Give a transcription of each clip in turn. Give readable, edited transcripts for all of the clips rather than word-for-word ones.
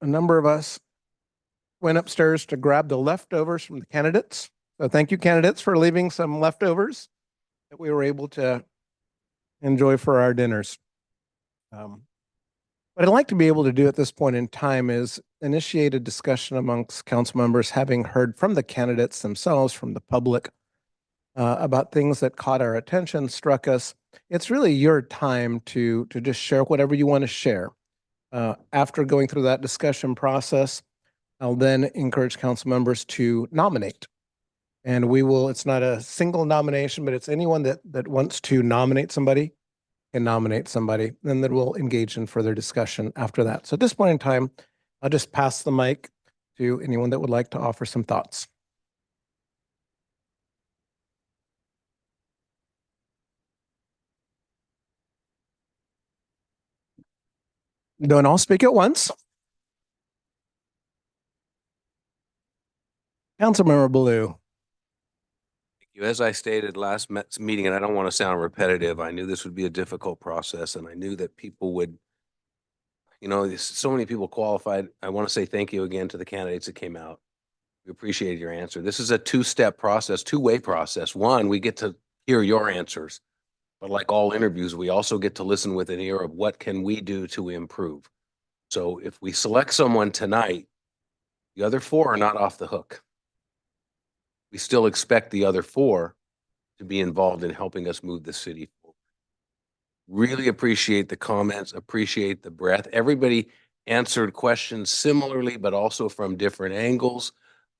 a number of us went upstairs to grab the leftovers from the candidates. So thank you, candidates, for leaving some leftovers that we were able to enjoy for our dinners. What I'd like to be able to do at this point in time is initiate a discussion amongst council members, having heard from the candidates themselves, from the public, about things that caught our attention, struck us. It's really your time to just share whatever you want to share. After going through that discussion process, I'll then encourage council members to nominate. And we will, it's not a single nomination, but it's anyone that wants to nominate somebody can nominate somebody, and then we'll engage in further discussion after that. So at this point in time, I'll just pass the mic to anyone that would like to offer some thoughts. Don't all speak at once. Councilmember Blue. As I stated last meeting, and I don't want to sound repetitive, I knew this would be a difficult process, and I knew that people would, so many people qualified. I want to say thank you again to the candidates that came out. We appreciate your answer. This is a two-step process, two-way process. One, we get to hear your answers, but like all interviews, we also get to listen with an ear of what can we do to improve. So if we select someone tonight, the other four are not off the hook. We still expect the other four to be involved in helping us move the city forward. Really appreciate the comments, appreciate the breadth. Everybody answered questions similarly, but also from different angles.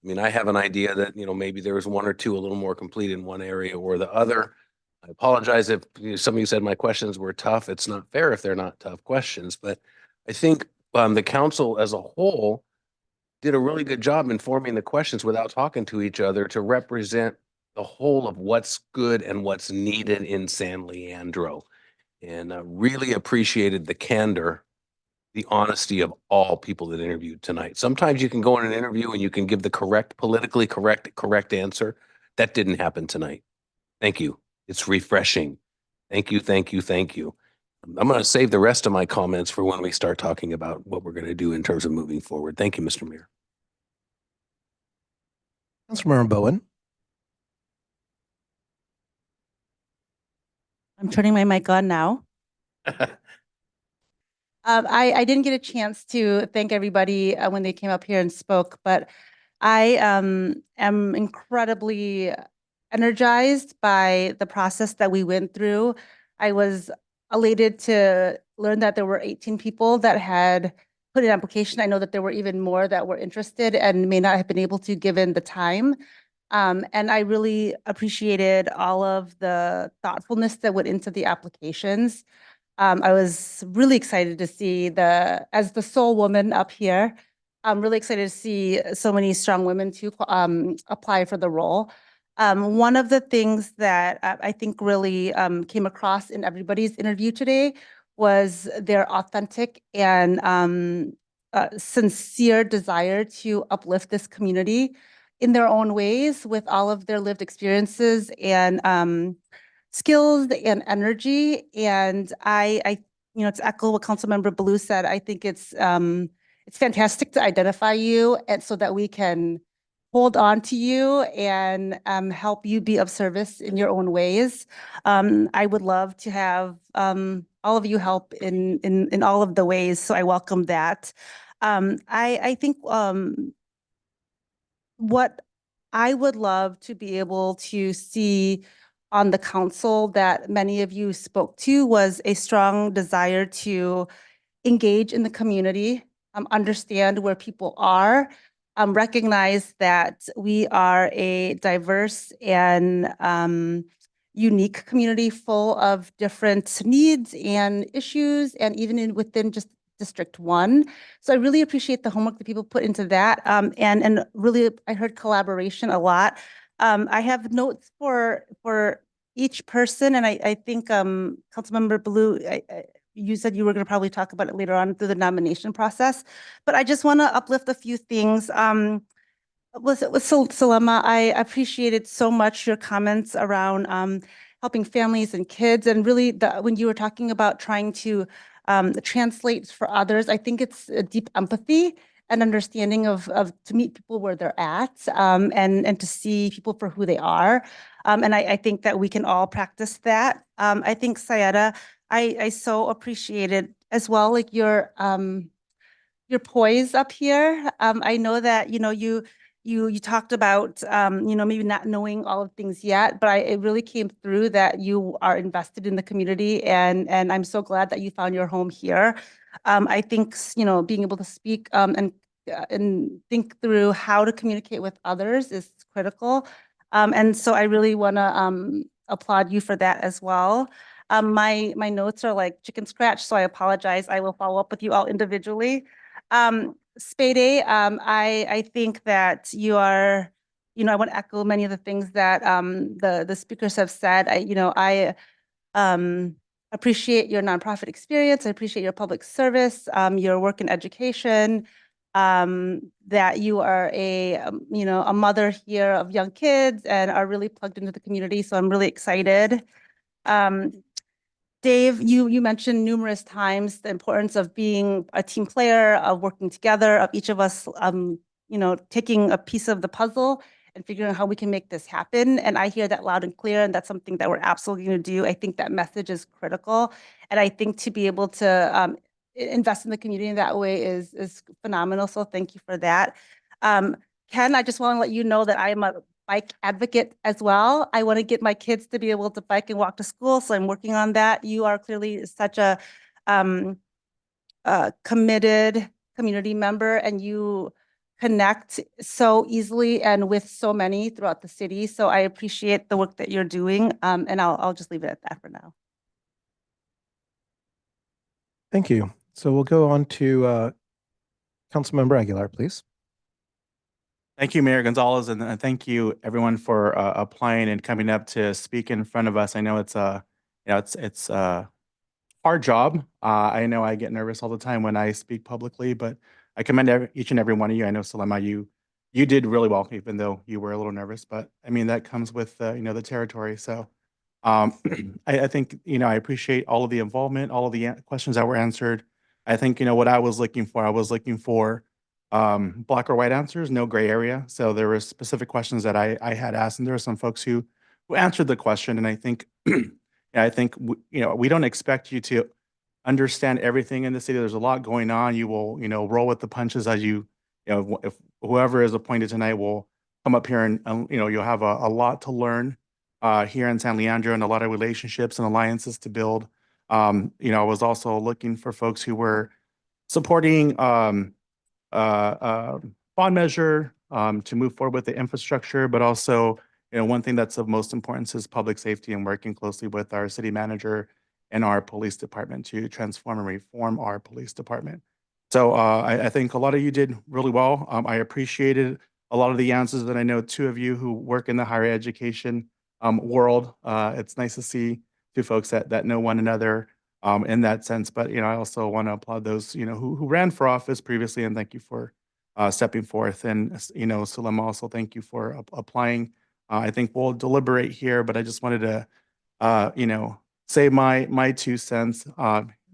I mean, I have an idea that, maybe there was one or two a little more complete in one area or the other. I apologize if some of you said my questions were tough. It's not fair if they're not tough questions, but I think the council as a whole did a really good job informing the questions without talking to each other to represent the whole of what's good and what's needed in San Leandro. And really appreciated the candor, the honesty of all people that interviewed tonight. Sometimes you can go in an interview and you can give the politically correct answer. That didn't happen tonight. Thank you. It's refreshing. Thank you, thank you, thank you. I'm going to save the rest of my comments for when we start talking about what we're going to do in terms of moving forward. Thank you, Mr. Mayor. Councilmember Bowen. I'm turning my mic on now. I didn't get a chance to thank everybody when they came up here and spoke, but I am incredibly energized by the process that we went through. I was elated to learn that there were 18 people that had put an application. I know that there were even more that were interested and may not have been able to given the time. And I really appreciated all of the thoughtfulness that went into the applications. I was really excited to see as the sole woman up here, I'm really excited to see so many strong women to apply for the role. One of the things that I think really came across in everybody's interview today was their authentic and sincere desire to uplift this community in their own ways with all of their lived experiences and skills and energy. And I to echo what Councilmember Blue said, I think it's fantastic to identify you and so that we can hold on to you and help you be of service in your own ways. I would love to have all of you help in all of the ways, so I welcome that. I think what I would love to be able to see on the council that many of you spoke to was a strong desire to engage in the community, understand where people are, recognize that we are a diverse and unique community full of different needs and issues, and even within just District 1. So I really appreciate the homework that people put into that. And really, I heard collaboration a lot. I have notes for each person, and I think Councilmember Blue, you said you were going to probably talk about it later on through the nomination process, but I just want to uplift a few things. With Salema, I appreciated so much your comments around helping families and kids, and really when you were talking about trying to translate for others, I think it's a deep empathy an understanding of to meet people where they're at, and to see people for who they are. And I think that we can all practice that. I think Sayeda, I so appreciated as well, like your poise up here. I know that, you talked about, maybe not knowing all of things yet, but it really came through that you are invested in the community, and I'm so glad that you found your home here. I think, being able to speak, and think through how to communicate with others is critical. And so I really want to applaud you for that as well. My notes are like chicken scratch, so I apologize. I will follow up with you all individually. Spade, I think that you are, I want to echo many of the things that the speakers have said. I um, appreciate your nonprofit experience. I appreciate your public service, your work in education, that you are a mother here of young kids and are really plugged into the community. So I'm really excited. Um, Dave, you mentioned numerous times the importance of being a team player, of working together, of each of us, taking a piece of the puzzle and figuring out how we can make this happen. And I hear that loud and clear, and that's something that we're absolutely going to do. I think that message is critical, and I think to be able to invest in the community in that way is phenomenal. So thank you for that. Um, Ken, I just want to let you know that I am a bike advocate as well. I want to get my kids to be able to bike and walk to school, so I'm working on that. You are clearly such a committed community member, and you connect so easily and with so many throughout the city. So I appreciate the work that you're doing, and I'll just leave it at that for now. Thank you. So we'll go on to Councilmember Aguilar, please. Thank you, Mayor Gonzalez, and thank you everyone for applying and coming up to speak in front of us. I know it's it's a hard job. I know I get nervous all the time when I speak publicly, but I commend each and every one of you. I know Salema, you did really well, even though you were a little nervous. But I mean that comes with the territory. So I think I appreciate all of the involvement, all of the questions that were answered. I think what I was looking for black or white answers, no gray area. So there were specific questions that I had asked, and there were some folks who answered the question. And I think, I think we don't expect you to understand everything in the city. There's a lot going on. You will roll with the punches as if whoever is appointed tonight will come up here and you'll have a lot to learn here in San Leandro, and a lot of relationships and alliances to build. I was also looking for folks who were supporting bond measure to move forward with the infrastructure, but also, one thing that's of most importance is public safety and working closely with our city manager and our police department to transform and reform our police department. So I think a lot of you did really well. I appreciated a lot of the answers that I know two of you who work in the higher education world. It's nice to see two folks that know one another in that sense. But I also want to applaud those who ran for office previously, and thank you for stepping forth. And Sulema, also thank you for applying. I think we'll deliberate here, but I just wanted to say my 2 cents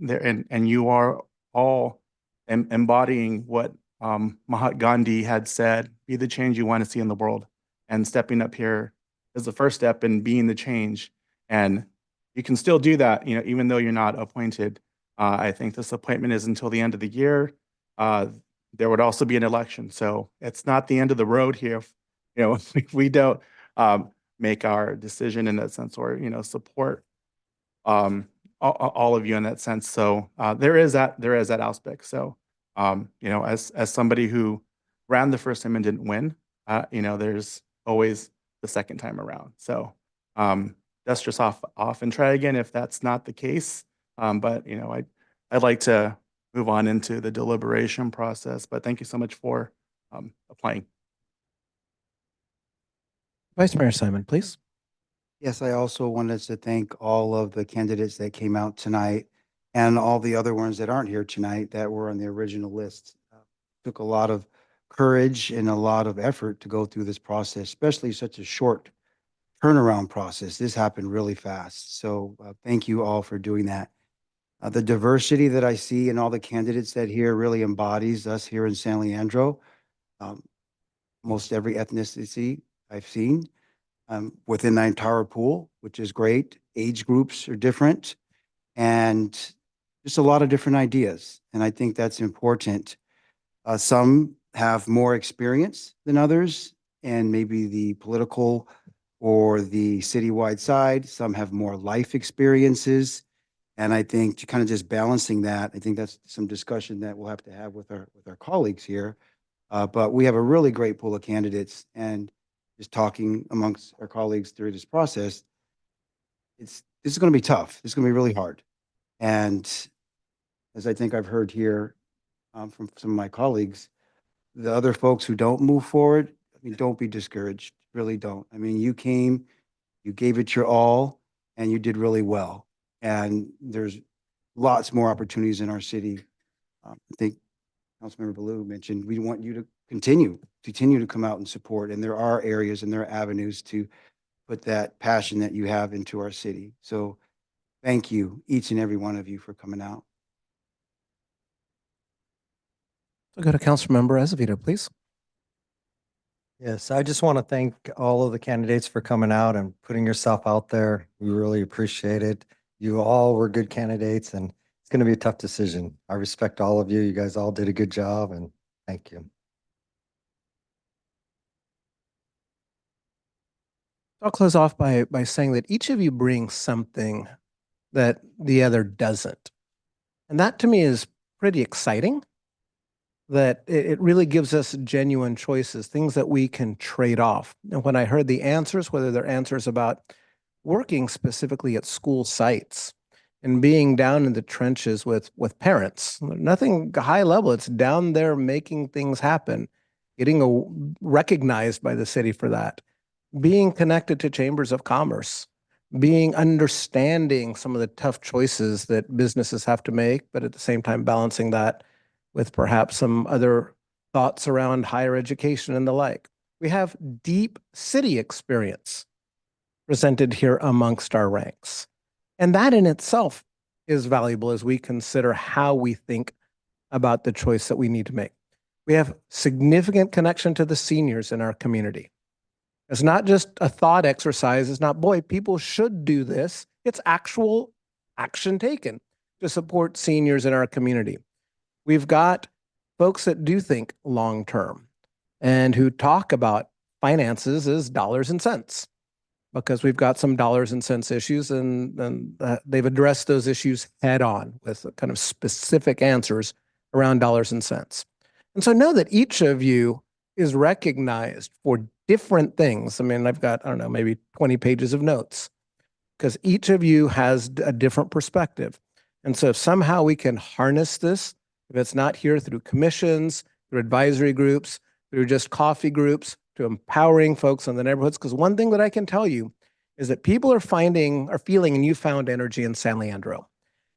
there, and you are all embodying what Mahatma Gandhi had said: be the change you want to see in the world. And stepping up here is the first step in being the change. And you can still do that, even though you're not appointed. I think this appointment is until the end of the year. There would also be an election, so it's not the end of the road here. If we don't make our decision in that sense, or support all of you in that sense. So there is that aspect. So as somebody who ran the first time and didn't win, there's always the second time around. So dust yourself off and try again if that's not the case. But I'd like to move on into the deliberation process. But thank you so much for applying. Vice Mayor Simon, please. Yes, I also wanted to thank all of the candidates that came out tonight and all the other ones that aren't here tonight that were on the original list. Took a lot of courage and a lot of effort to go through this process, especially such a short turnaround process. This happened really fast. So thank you all for doing that. The diversity that I see in all the candidates that here really embodies us here in San Leandro. Um, Most every ethnicity I've seen within the entire pool, which is great. Age groups are different and just a lot of different ideas. And I think that's important. Some have more experience than others, and maybe the political or the citywide side. Some have more life experiences. And I think kind of just balancing that, I think that's some discussion that we'll have to have with our colleagues here. But we have a really great pool of candidates, and just talking amongst our colleagues through this process, this is going to be tough. It's going to be really hard. And as I think I've heard here from some of my colleagues, the other folks who don't move forward, I mean, don't be discouraged. Really don't. I mean, you came, you gave it your all, and you did really well. And there's lots more opportunities in our city. I think Councilmember Baloo mentioned, we want you to continue to come out and support. And there are areas and there are avenues to put that passion that you have into our city. So thank you, each and every one of you, for coming out. So go to Councilmember Azevedo, please. Yes, I just want to thank all of the candidates for coming out and putting yourself out there. We really appreciate it. You all were good candidates, and it's going to be a tough decision. I respect all of you. You guys all did a good job, and thank you. I'll close off by saying that each of you brings something that the other doesn't. And that to me is pretty exciting, that it really gives us genuine choices, things that we can trade off. And when I heard the answers, whether they're answers about working specifically at school sites and being down in the trenches with parents, nothing high level, it's down there making things happen, getting recognized by the city for that, being connected to chambers of commerce, being understanding some of the tough choices that businesses have to make, but at the same time balancing that with perhaps some other thoughts around higher education and the like. We have deep city experience presented here amongst our ranks. And that in itself is valuable as we consider how we think about the choice that we need to make. We have significant connection to the seniors in our community. It's not just a thought exercise. It's not, boy, people should do this. It's actual action taken to support seniors in our community. We've got folks that do think long term and who talk about finances as dollars and cents, because we've got some dollars and cents issues, and they've addressed those issues head on with kind of specific answers around dollars and cents. And so know that each of you is recognized for different things. I mean, I've got, I don't know, maybe 20 pages of notes, because each of you has a different perspective. And so if somehow we can harness this, if it's not here through commissions, through advisory groups, through just coffee groups, to empowering folks in the neighborhoods, because one thing that I can tell you is that people are feeling newfound energy in San Leandro.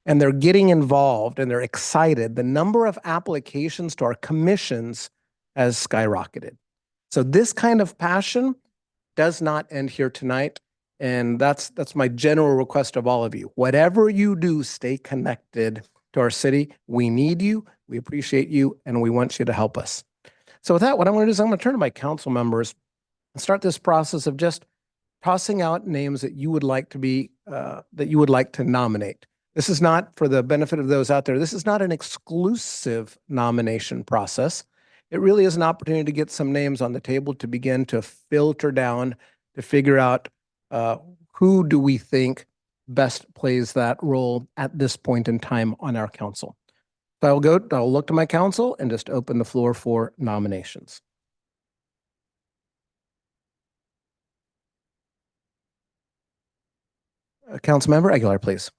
And they're getting involved and they're excited. The number of applications to our commissions has skyrocketed. So this kind of passion does not end here tonight. And that's my general request of all of you. Whatever you do, stay connected to our city. We need you, we appreciate you, and we want you to help us. So with that, what I'm going to do is I'm going to turn to my council members and start this process of just tossing out names that you would like to nominate. This is not, for the benefit of those out there, this is not an exclusive nomination process. It really is an opportunity to get some names on the table to begin to filter down, to figure out who do we think best plays that role at this point in time on our council. So I'll look to my council and just open the floor for nominations. Councilmember Aguilar, please.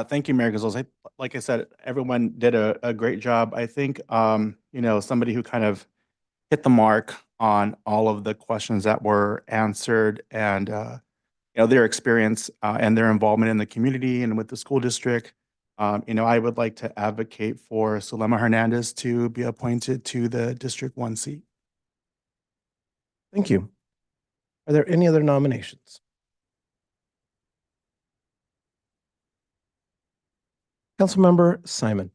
Thank you, Mayor Gonzalez. Like I said, everyone did a great job. I think, somebody who kind of hit the mark on all of the questions that were answered, and, their experience and their involvement in the community and with the school district. I would like to advocate for Sulema Hernandez to be appointed to the District 1 seat. Thank you. Are there any other nominations? Councilmember Simon,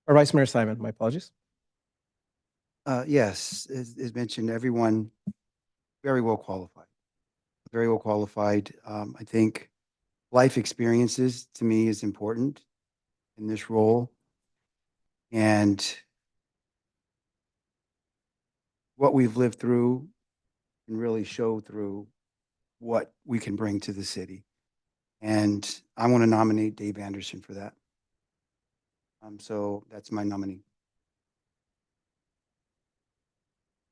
or Vice Mayor Simon, my apologies. Yes, as mentioned, everyone very well qualified. Very well qualified. I think life experiences to me is important in this role. And what we've lived through can really show through what we can bring to the city. And I want to nominate Dave Anderson for that. So that's my nominee.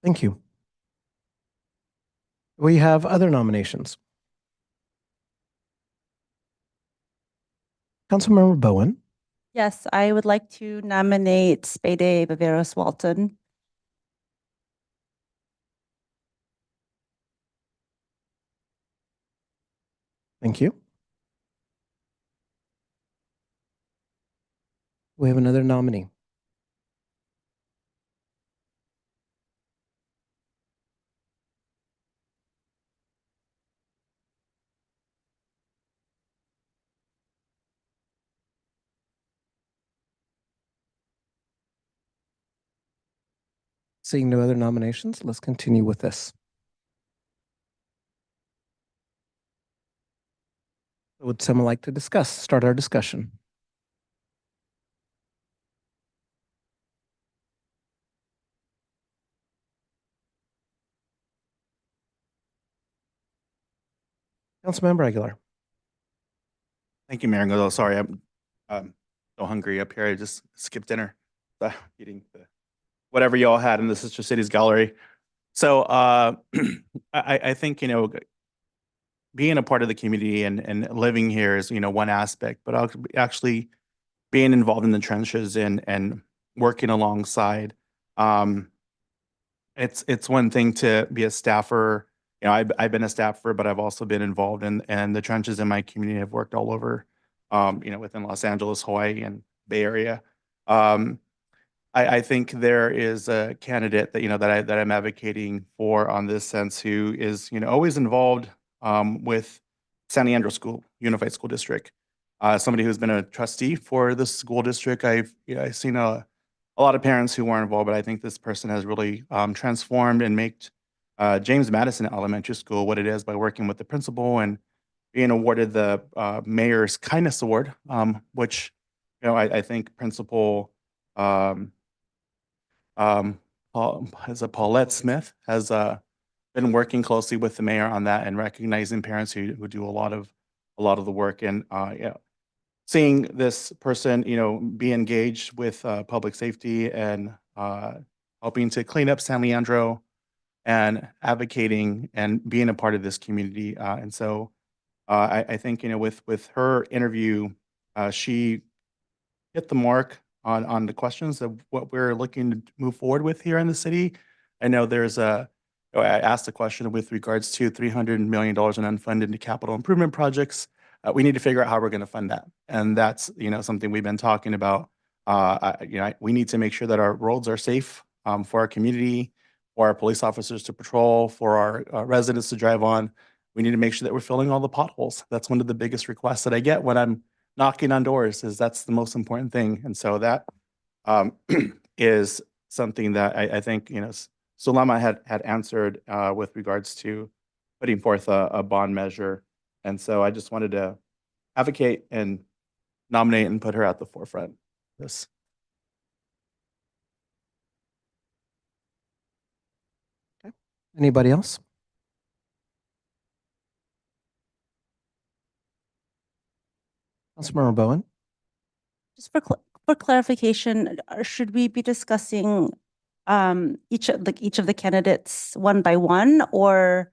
Thank you. We have other nominations. Councilmember Bowen, Yes, I would like to nominate Spade Viveros Walton. thank you. We have another nominee. Seeing no other nominations, let's continue with this. Would someone like to start our discussion? Councilmember Aguilar. Thank you, Mayor Godot. Sorry, I'm so hungry up here. I just skipped dinner, eating whatever y'all had in the Sister Cities Gallery. So I think, being a part of the community and living here is, one aspect, but actually being involved in the trenches and working alongside. It's one thing to be a staffer. I've been a staffer, but I've also been involved in the trenches in my community. I've worked all over, within Los Angeles, Hawaii, and Bay Area. I think there is a candidate that I'm advocating for on this sense who is, always involved with San Leandro Unified School District. Somebody who's been a trustee for the school district. I've seen a lot of parents who weren't involved, but I think this person has really transformed and made James Madison Elementary School what it is by working with the principal and being awarded the Mayor's Kindness Award, which, I think Principal Paulette Smith has been working closely with the mayor on that and recognizing parents who do a lot of the work. And seeing this person, be engaged with public safety and helping to clean up San Leandro and advocating and being a part of this community. And so I think, with her interview, she hit the mark on the questions of what we're looking to move forward with here in the city. I know I asked a question with regards to $300 million in unfunded capital improvement projects. We need to figure out how we're going to fund that. And that's, something we've been talking about. We need to make sure that our roads are safe for our community, for our police officers to patrol, for our residents to drive on. We need to make sure that we're filling all the potholes. That's one of the biggest requests that I get when I'm knocking on doors, is that's the most important thing. And so that is something that I think, Sulema had answered with regards to putting forth a bond measure. And so I just wanted to advocate and nominate and put her at the forefront of this. Anybody else? Councilmember Bowen. Just for clarification, should we be discussing each of the candidates one by one, or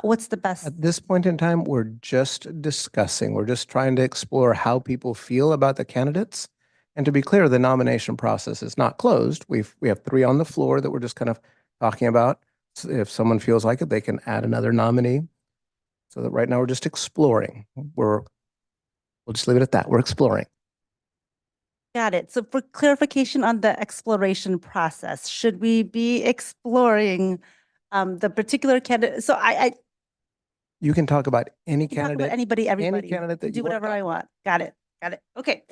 what's the best? At this point in time, we're just discussing. We're just trying to explore how people feel about the candidates. And to be clear, the nomination process is not closed. We have 3 on the floor that we're just kind of talking about. So if someone feels like it, they can add another nominee. So that right now we're just exploring. We'll just leave it at that. We're exploring. Got it. So for clarification on the exploration process, should we be exploring the particular candidate? So You can talk about any can talk about candidate. anybody, everybody. candidate that Do you want to whatever talk I want. Got it. Got it. Okay.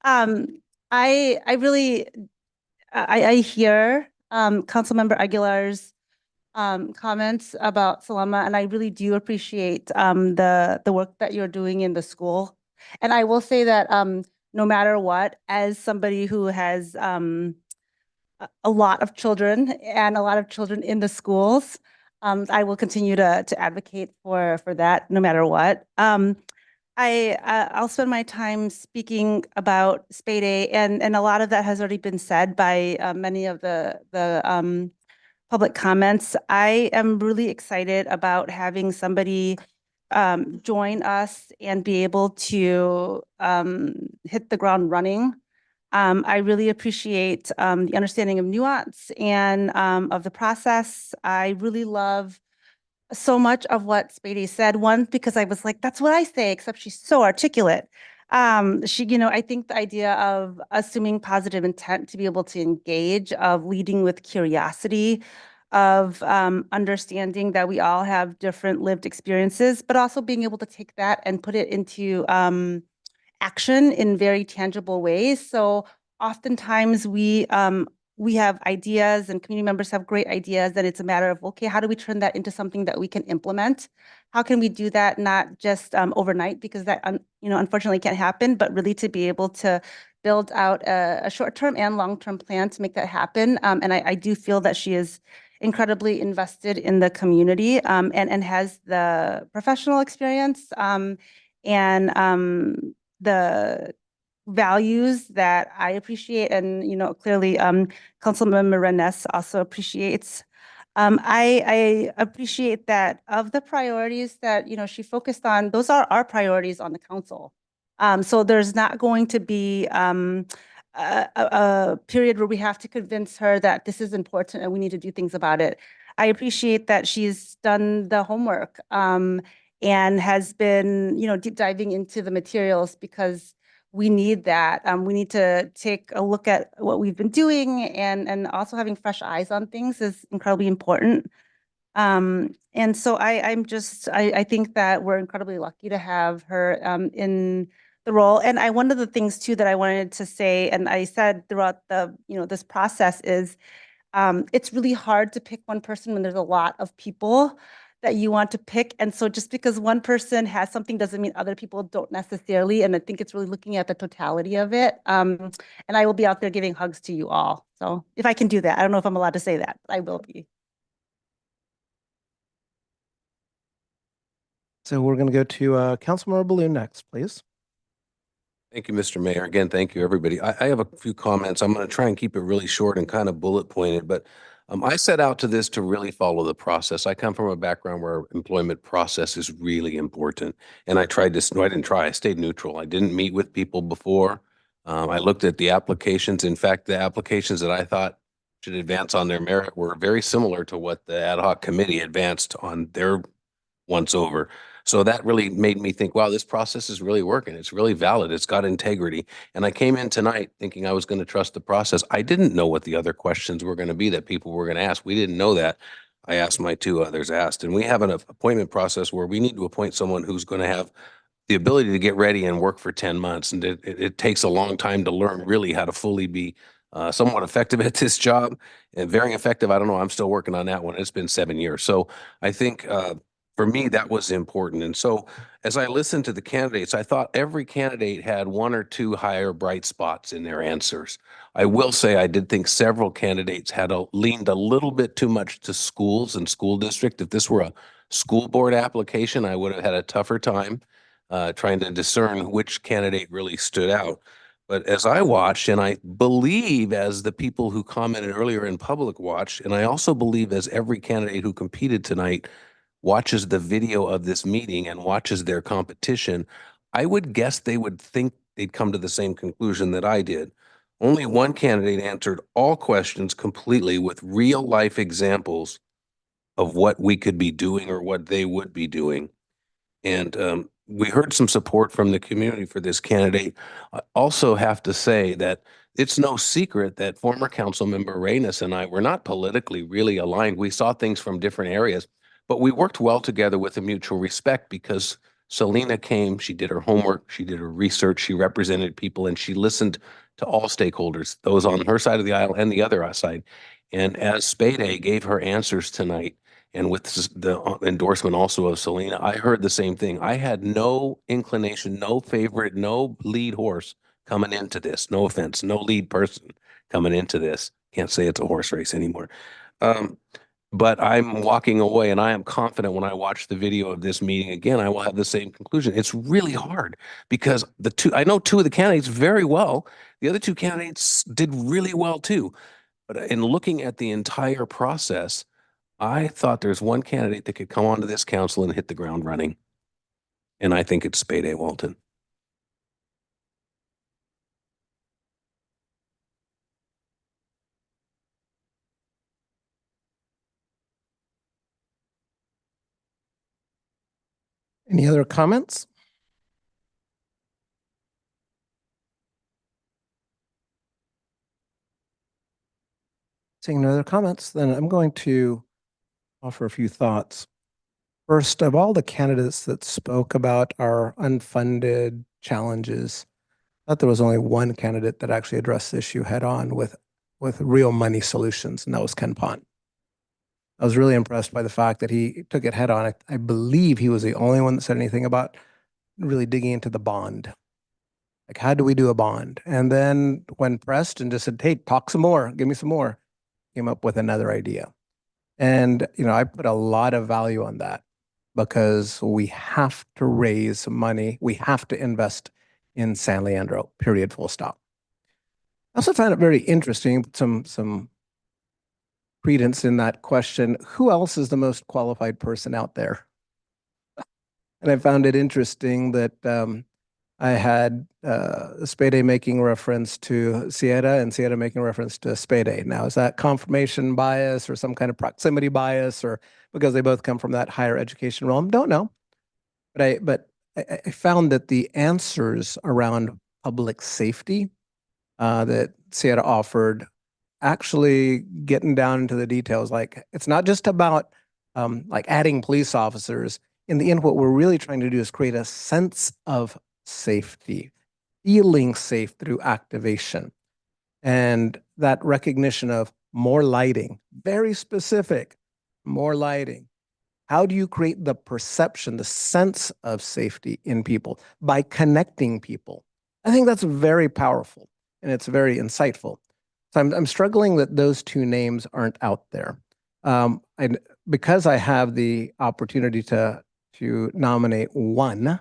I really, I hear, Councilmember Aguilar's, comments about Salama, and I really do appreciate, the work that you're doing in the school. And I will say that, no matter what, as somebody who has, a lot of children and a lot of children in the schools, I will continue to advocate for that no matter what. I'll spend my time speaking about Spay Day, and a lot of that has already been said by many of the public comments. I am really excited about having somebody join us and be able to hit the ground running. I really appreciate the understanding of nuance and of the process. I really love so much of what Spady said. One, because I was like, that's what I say, except she's so articulate. I think the idea of assuming positive intent to be able to engage, of leading with curiosity, of understanding that we all have different lived experiences, but also being able to take that and put it into action in very tangible ways. So oftentimes we have ideas and community members have great ideas, and it's a matter of, okay, how do we turn that into something that we can implement? How can we do that not just overnight, because that unfortunately can't happen, but really to be able to build out a short-term and long-term plan to make that happen. And I do feel that she is incredibly invested in the community, and has the professional experience, and the values that I appreciate, and clearly Councilmember Renes also appreciates. I appreciate that of the priorities that she focused on, those are our priorities on the council. So there's not going to be a period where we have to convince her that this is important and we need to do things about it. I appreciate that she's done the homework, and has been, deep diving into the materials, because we need that. We need to take a look at what we've been doing, and also having fresh eyes on things is incredibly important. And so I think that we're incredibly lucky to have her in the role. And one of the things too that I wanted to say, and I said throughout this process, is it's really hard to pick one person when there's a lot of people that you want to pick. And so just because one person has something doesn't mean other people don't necessarily. And I think it's really looking at the totality of it. And I will be out there giving hugs to you all. So if I can do that, I don't know if I'm allowed to say that, but I will be. So we're going to go to Councilmember Balloon next, please. Thank you, Mr. Mayor. Again, thank you, everybody. I have a few comments. I'm going to try and keep it really short and kind of bullet pointed, but I set out to this to really follow the process. I come from a background where employment process is really important. And I tried this, no, I didn't try, I stayed neutral. I didn't meet with people before. I looked at the applications. In fact, the applications that I thought should advance on their merit were very similar to what the ad hoc committee advanced on their once over. So that really made me think, wow, this process is really working. It's really valid. It's got integrity. And I came in tonight thinking I was going to trust the process. I didn't know what the other questions were going to be that people were going to ask. We didn't know that. I asked, my two others asked, and we have an appointment process where we need to appoint someone who's going to have the ability to get ready and work for 10 months. And it takes a long time to learn really how to fully be somewhat effective at this job, and very effective. I don't know. I'm still working on that one. It's been 7 years. So I think for me, that was important. And so as I listened to the candidates, I thought every candidate had one or two higher bright spots in their answers. I will say I did think several candidates had leaned a little bit too much to schools and school district. If this were a school board application, I would have had a tougher time trying to discern which candidate really stood out. But as I watched, and I believe as the people who commented earlier in public watched, and I also believe as every candidate who competed tonight watches the video of this meeting and watches their competition, I would guess they would think they'd come to the same conclusion that I did. Only one candidate answered all questions completely with real life examples of what we could be doing or what they would be doing. And we heard some support from the community for this candidate. I also have to say that it's no secret that former council member Reynes and I were not politically really aligned. We saw things from different areas, but we worked well together with a mutual respect, because Selena came, she did her homework, she did her research, she represented people, and she listened to all stakeholders, those on her side of the aisle and the other side. And as Spade A gave her answers tonight, and with the endorsement also of Selena, I heard the same thing. I had no inclination, no favorite, no lead horse coming into this. No offense, no lead person coming into this. Can't say it's a horse race anymore. But I'm walking away and I am confident when I watch the video of this meeting again, I will have the same conclusion. It's really hard because I know two of the candidates very well. The other two candidates did really well too. But in looking at the entire process, I thought there's one candidate that could come onto this council and hit the ground running. And I think it's Spade A. Walton. Any other comments? Seeing no other comments, then I'm going to offer a few thoughts. First, of all the candidates that spoke about our unfunded challenges, I thought there was only one candidate that actually addressed the issue head on with real money solutions, and that was Ken Pond. I was really impressed by the fact that he took it head on. I believe he was the only one that said anything about really digging into the bond. Like, how do we do a bond? And then when pressed and just said, hey, talk some more, give me some more, came up with another idea. And, I put a lot of value on that because we have to raise money. We have to invest in San Leandro, period, full stop. I also found it very interesting, some credence in that question. Who else is the most qualified person out there? And I found it interesting that I had Spade A making reference to Sierra and Sierra making reference to Spade A. Now, is that confirmation bias or some kind of proximity bias, or because they both come from that higher education realm? Don't know. But I found that the answers around public safety that Sierra offered, actually getting down into the details, like it's not just about like adding police officers. In the end, what we're really trying to do is create a sense of safety, feeling safe through activation. And that recognition of more lighting, very specific, more lighting. How do you create the perception, the sense of safety in people? By connecting people. I think that's very powerful and it's very insightful. So I'm struggling that those two names aren't out there. And because I have the opportunity to nominate one,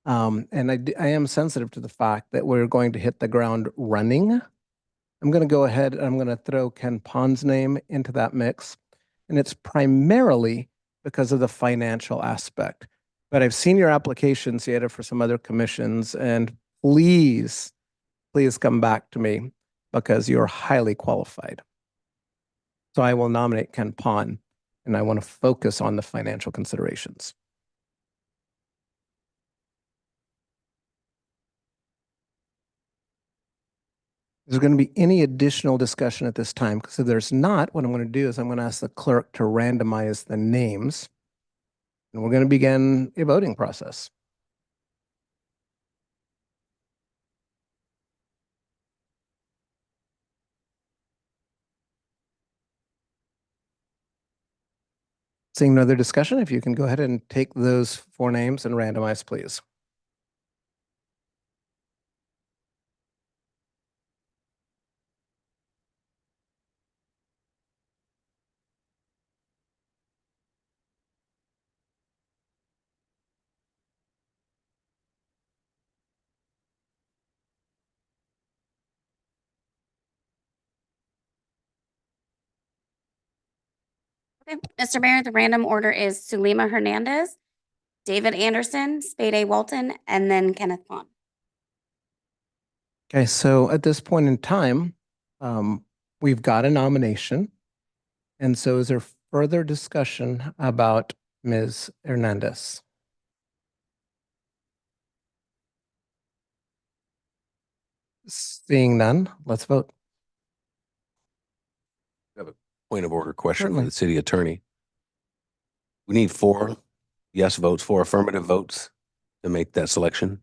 and I am sensitive to the fact that we're going to hit the ground running, I'm going to go ahead and I'm going to throw Ken Pond's name into that mix. And it's primarily because of the financial aspect. But I've seen your application, Sierra, for some other commissions, and please come back to me because you're highly qualified. So I will nominate Ken Pond, and I want to focus on the financial considerations. Is there going to be any additional discussion at this time? Because if there's not, what I'm going to do is I'm going to ask the clerk to randomize the names, and we're going to begin a voting process. Seeing no other discussion, if you can go ahead and take those four names and randomize, please. Okay, Mr. Mayor, the random order is Sulema Hernandez, David Anderson, Spade A. Walton, and then Kenneth Pond. Okay, so at this point in time, we've got a nomination. And so is there further discussion about Ms. Hernandez? Seeing none, let's vote. I have a point of order question for Certainly. the city attorney. We need 4 yes votes, 4 affirmative votes to make that selection?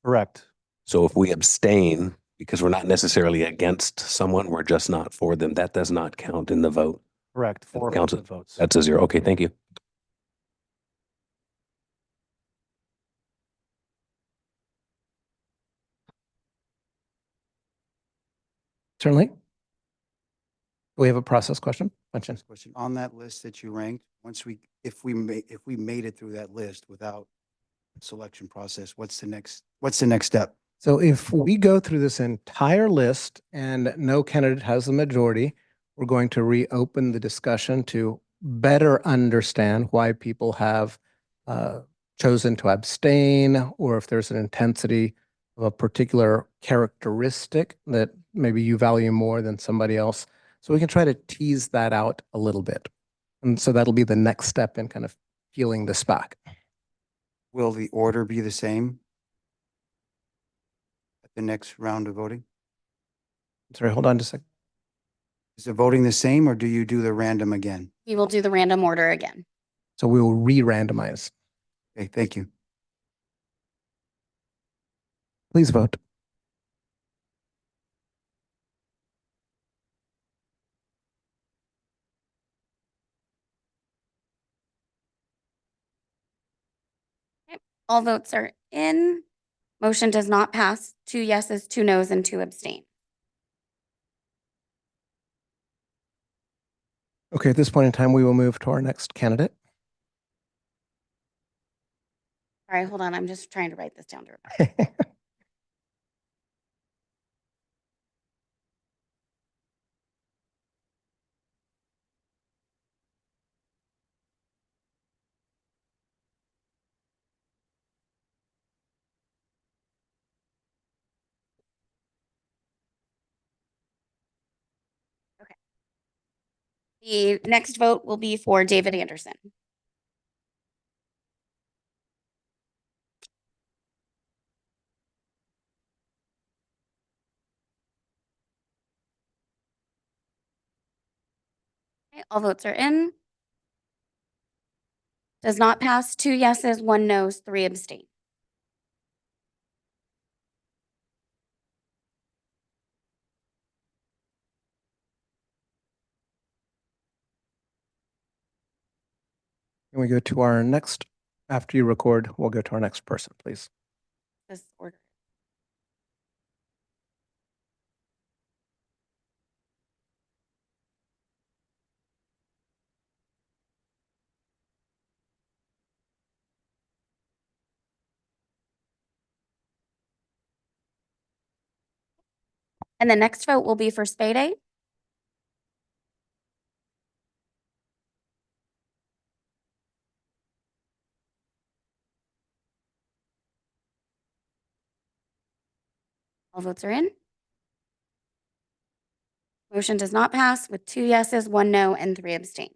Correct. So if we abstain, because we're not necessarily against someone, we're just not for them, that does not count in the vote. Correct. Four Counts it. affirmative votes. That's a 0. Okay, thank you. Certainly. We have a process question. Mention. Next question. On that list that you ranked, if we made it through that list without selection process, what's the next step? So if we go through this entire list and no candidate has the majority, we're going to reopen the discussion to better understand why people have chosen to abstain, or if there's an intensity of a particular characteristic that maybe you value more than somebody else. So we can try to tease that out a little bit. And so that'll be the next step in kind of peeling this back. Will the order be the same at the next round of voting? Sorry, hold on just a second. Is the voting the same, or do you do the random again? We will do the random order again. So we will re-randomize. Okay, thank you. Please vote. All votes are in. Motion does not pass. 2 yeses, 2 nos, and 2 abstain. Okay, at this point in time, we will move to our next candidate. All right, hold on. I'm just trying to write this down to remember. The next vote will be for David Anderson. Okay, all votes are in. Does not pass. 2 yeses, 1 nos, 3 abstain. Can we go to our next, after you record, we'll go to our next person, please. This order. And the next vote will be for Spade A. All votes are in. Motion does not pass with 2 yeses, 1 no, and 3 abstain.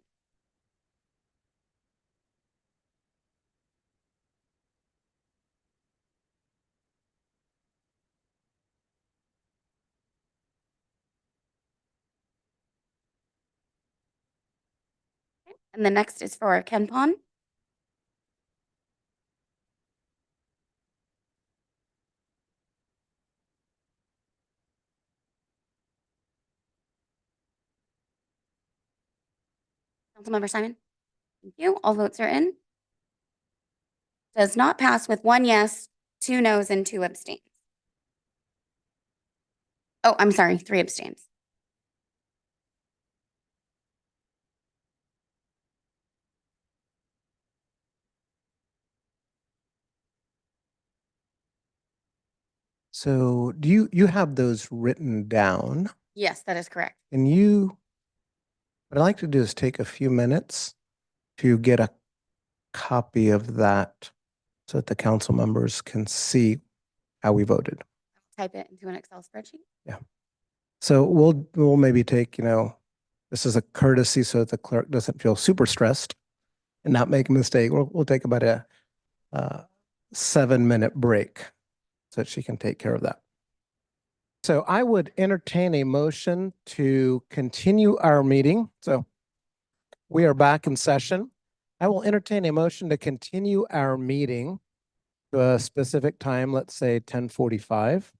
And the next is for Ken Pond. Councilmember Simon. Thank you. All votes are in. Does not pass with 1 yes, 2 nos, and 2 abstains. Oh, I'm sorry, 3 abstains. So do you have those written down? Yes, that is correct. And what I'd like to do is take a few minutes to get a copy of that so that the council members can see how we voted. Type it into an Excel spreadsheet. So we'll maybe take, this is a courtesy so that the clerk doesn't feel super stressed and not make a mistake. We'll take about a 7-minute break so that she can take care of that. So I would entertain a motion to continue our meeting. So we are back in session. I will entertain a motion to continue our meeting to a specific time, let's say 10:45,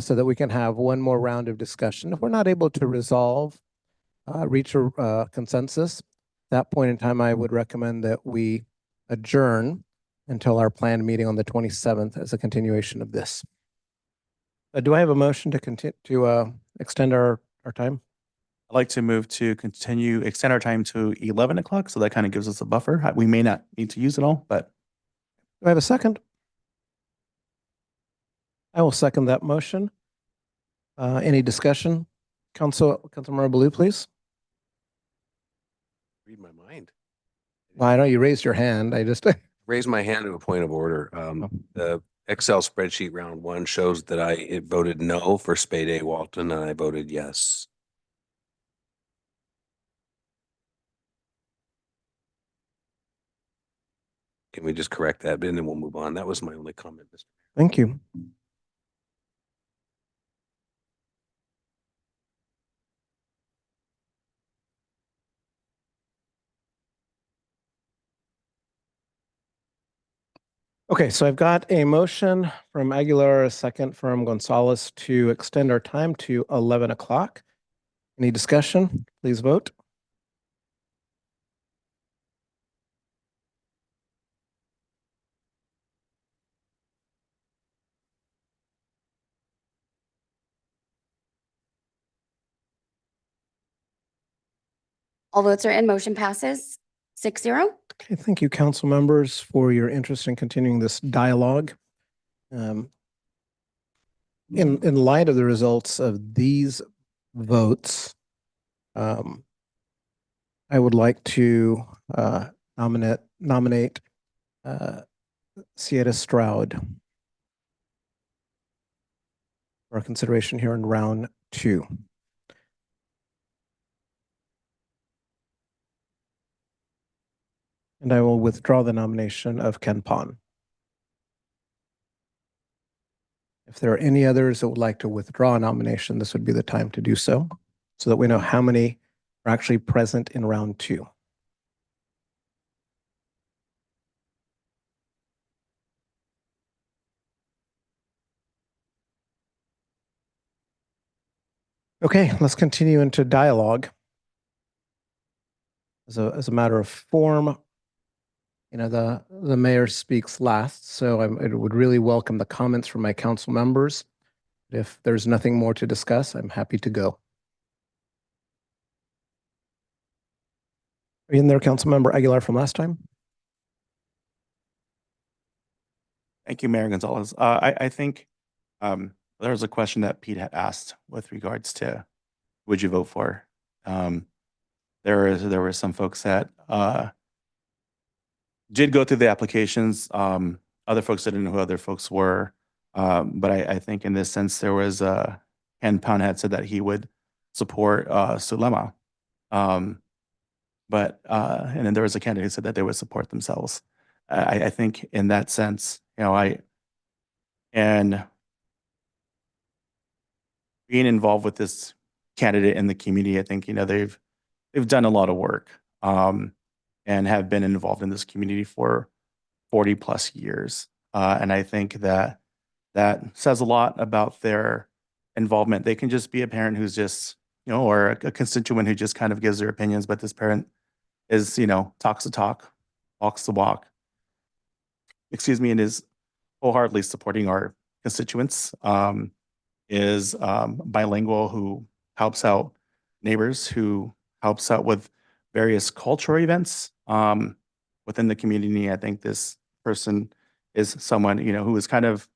so that we can have one more round of discussion. If we're not able to reach a consensus, at that point in time, I would recommend that we adjourn until our planned meeting on the 27th as a continuation of this. Do I have a motion to continue to extend our time? I'd like to move to extend our time to 11 o'clock. So that kind of gives us a buffer. We may not need to use it all, but Do I have a second? I will second that motion. Any discussion? Councilmember Baloo, please. Read my mind. Well, I know you raised your hand. I just, Raise my hand to a point of order. The Excel spreadsheet round one shows that I voted no for Spade A. Walton, and I voted yes. Can we just correct that, and then we'll move on? That was my only comment, Mr. thank you. Okay, so I've got a motion from Aguilar, a second from Gonzalez to extend our time to 11 o'clock. Any discussion? Please vote. All votes are in. Motion passes 6-0. Okay, thank you, council members, for your interest in continuing this dialogue. In light of the results of these votes, I would like to nominate Sierra Stroud for consideration here in round 2. And I will withdraw the nomination of Ken Pon. If there are any others that would like to withdraw a nomination, this would be the time to do so that we know how many are actually present in round 2. Okay, let's continue into dialogue. As a matter of form, the mayor speaks last, so I would really welcome the comments from my council members. If there's nothing more to discuss, I'm happy to go. Are you in there, Councilmember Aguilar, from last time? thank you, Mayor Gonzalez. I think there was a question that Pete had asked with regards to would you vote for? There were some folks that did go through the applications. Other folks didn't know who other folks were. But I think in this sense, there was Ken Pound had said that he would support Sulema. But and then there was a candidate who said that they would support themselves. I think in that sense, and being involved with this candidate in the community, I think they've done a lot of work and have been involved in this community for 40 plus years. And I think that says a lot about their involvement. They can just be a parent who's just, or a constituent who just kind of gives their opinions, but this parent is, talks the talk, walks the walk, and is wholeheartedly supporting our constituents, is bilingual, who helps out neighbors, who helps out with various cultural events within the community. I think this person is someone, who is kind of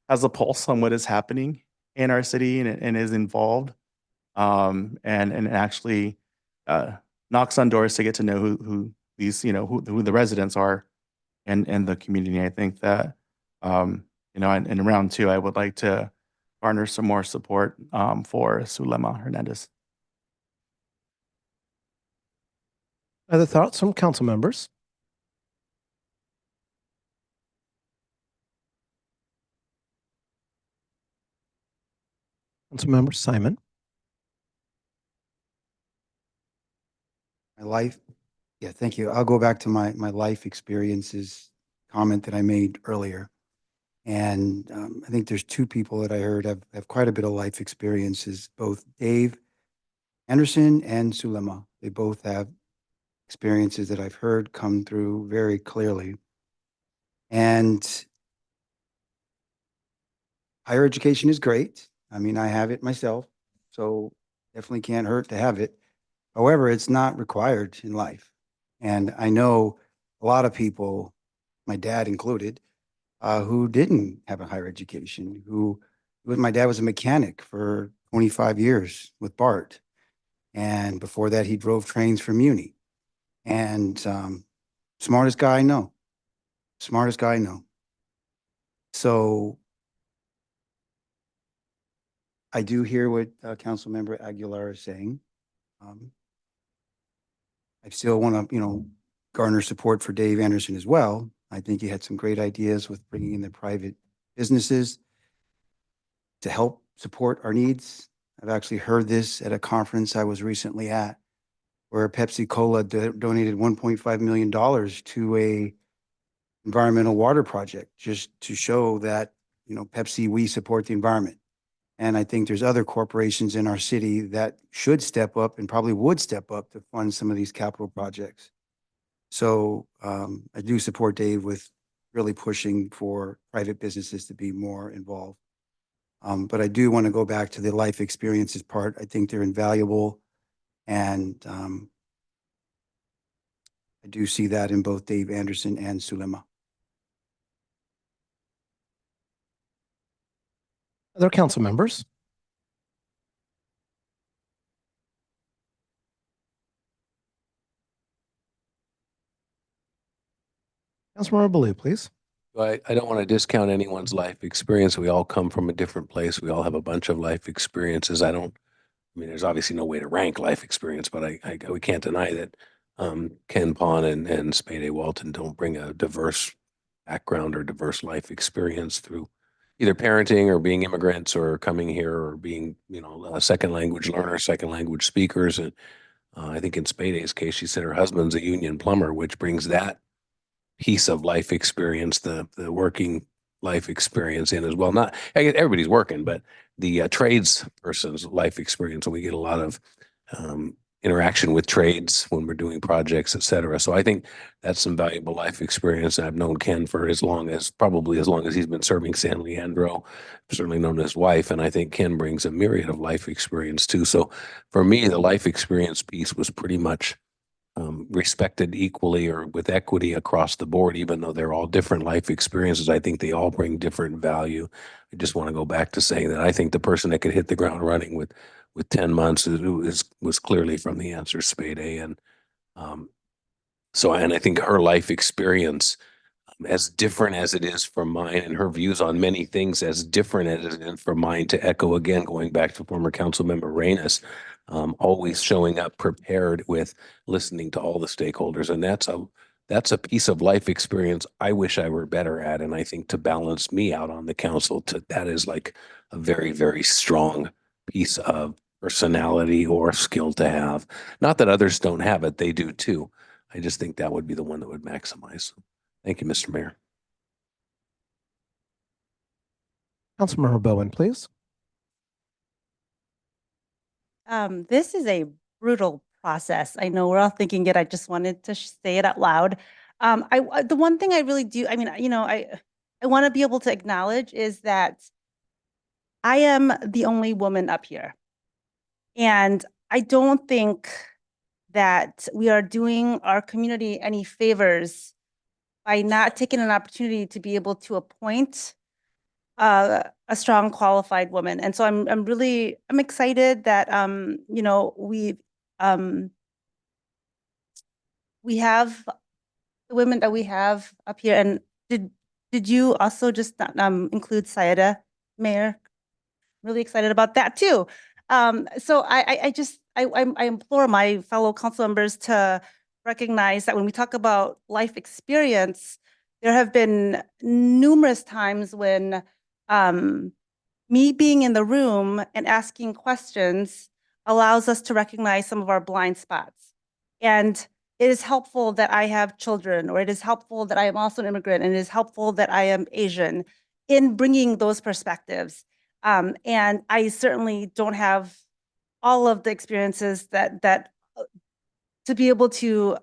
has a pulse on what is happening in our city and is involved and actually knocks on doors to get to know who these, who the residents are and the community. I think that, in round 2, I would like to garner some more support for Sulema Hernandez. Other thoughts from council members? Councilmember Simon. My life, yeah, thank you. I'll go back to my life experiences comment that I made earlier. And I think there's two people that I heard have quite a bit of life experiences, both Dave Anderson and Sulema. They both have experiences that I've heard come through very clearly. And higher education is great. I mean, I have it myself, so definitely can't hurt to have it. However, it's not required in life. And I know a lot of people, my dad included, who didn't have a higher education, my dad was a mechanic for 25 years with BART. And before that, he drove trains for Muni. And smartest guy I know. Smartest guy I know. So I do hear what Councilmember Aguilar is saying. I still want to, garner support for Dave Anderson as well. I think he had some great ideas with bringing in the private businesses to help support our needs. I've actually heard this at a conference I was recently at, where Pepsi Cola donated $1.5 million to a environmental water project, just to show that, Pepsi, we support the environment. And I think there's other corporations in our city that should step up and probably would step up to fund some of these capital projects. So I do support Dave with really pushing for private businesses to be more involved. But I do want to go back to the life experiences part. I think they're invaluable. And I do see that in both Dave Anderson and Sulema. Other council members? Councilmember Baloo, please. I don't want to discount anyone's life experience. We all come from a different place. We all have a bunch of life experiences. I mean, there's obviously no way to rank life experience, but we can't deny that Ken Pond and Spade A. Walton don't bring a diverse background or diverse life experience through either parenting or being immigrants or coming here or being, second language learners, second language speakers. And I think in Spade A's case, she said her husband's a union plumber, which brings that piece of life experience, the working life experience in as well. Not everybody's working, but the trades person's life experience. And we get a lot of interaction with trades when we're doing projects, et cetera. So I think that's some valuable life experience. I've known Ken for probably as long as he's been serving San Leandro, certainly known his wife. And I think Ken brings a myriad of life experience too. So for me, the life experience piece was pretty much respected equally or with equity across the board, even though they're all different life experiences. I think they all bring different value. I just want to go back to saying that I think the person that could hit the ground running with 10 months was clearly from the answer Spade A. And I think her life experience, as different as it is from mine, and her views on many things as different as it is from mine, to echo again, going back to former council member Reynes, always showing up prepared with listening to all the stakeholders. And that's a piece of life experience I wish I were better at. And I think to balance me out on the council, that is like a very, very strong piece of personality or skill to have. Not that others don't have it, they do too. I just think that would be the one that would maximize. Thank you, Mr. Mayor. Councilmember Bowen, please. This is a brutal process. I know we're all thinking it. I just wanted to say it out loud. The one thing I really do, I mean, I want to be able to acknowledge is that I am the only woman up here. And I don't think that we are doing our community any favors by not taking an opportunity to be able to appoint a strong qualified woman. And so I'm excited that we have the women that we have up here. And did you also just include Sayeda, Mayor? Really excited about that too. So I implore my fellow council members to recognize that when we talk about life experience, there have been numerous times when me being in the room and asking questions allows us to recognize some of our blind spots. And it is helpful that I have children, or it is helpful that I am also an immigrant, and it is helpful that I am Asian. in bringing those perspectives. And I certainly don't have all of the experiences that to be able to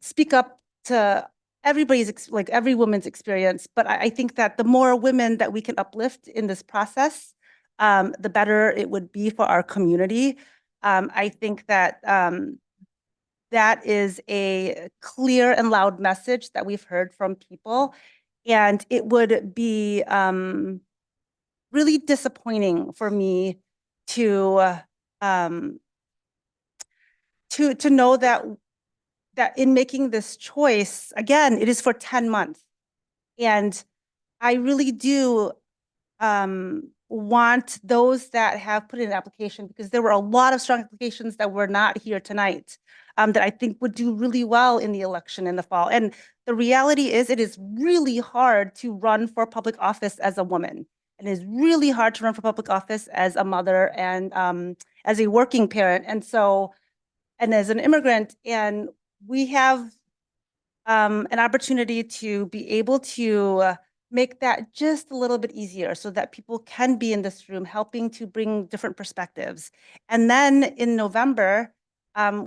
speak up to like every woman's experience. But I think that the more women that we can uplift in this process, the better it would be for our community. I think that that is a clear and loud message that we've heard from people. And it would be really disappointing for me to to know that in making this choice, again, it is for 10 months. And I really do want those that have put in an application, because there were a lot of strong applications that were not here tonight, that I think would do really well in the election in the fall. And the reality is, it is really hard to run for public office as a woman. And it is really hard to run for public office as a mother and as a working parent. And so, and as an immigrant, and we have an opportunity to be able to make that just a little bit easier so that people can be in this room helping to bring different perspectives. And then in November,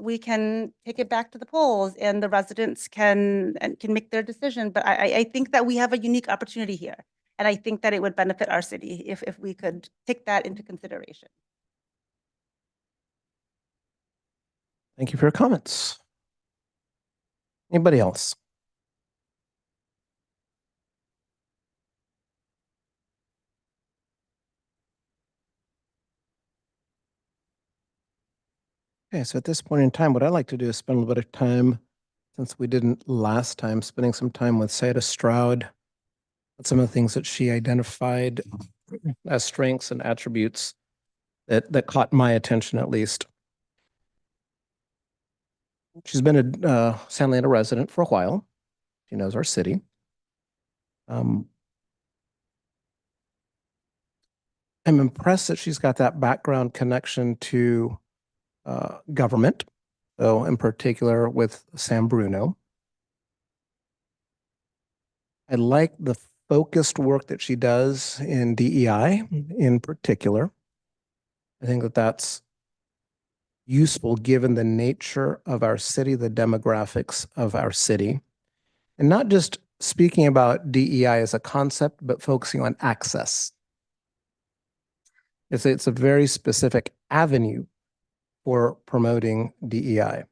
we can take it back to the polls and the residents can make their decision. But I think that we have a unique opportunity here. And I think that it would benefit our city if we could take that into consideration. Thank you for your comments. Anybody else? Okay, so at this point in time, what I'd like to do is spend a little bit of time, since we didn't last time, spending some time with Sayeda Stroud, some of the things that she identified as strengths and attributes that caught my attention, at least. She's been a San Leandro resident for a while. She knows our city. I'm impressed that she's got that background connection to government, so in particular with San Bruno. I like the focused work that she does in DEI in particular. I think that that's useful given the nature of our city, the demographics of our city, and not just speaking about DEI as a concept, but focusing on access. It's a very specific avenue for promoting DEI.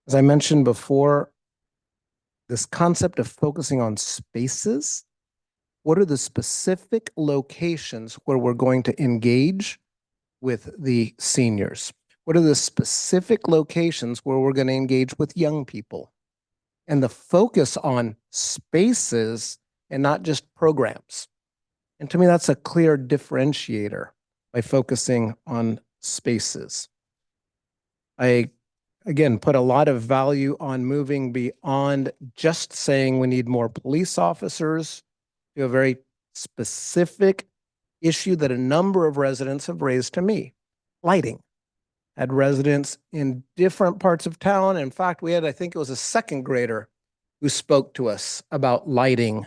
As I mentioned before, this concept of focusing on spaces, what are the specific locations where we're going to engage with the seniors? What are the specific locations where we're going to engage with young people? And the focus on spaces and not just programs. And to me, that's a clear differentiator by focusing on spaces. I, again, put a lot of value on moving beyond just saying we need more police officers to a very specific issue that a number of residents have raised to me: lighting. Had residents in different parts of town. In fact, we had, I think it was a second grader who spoke to us about lighting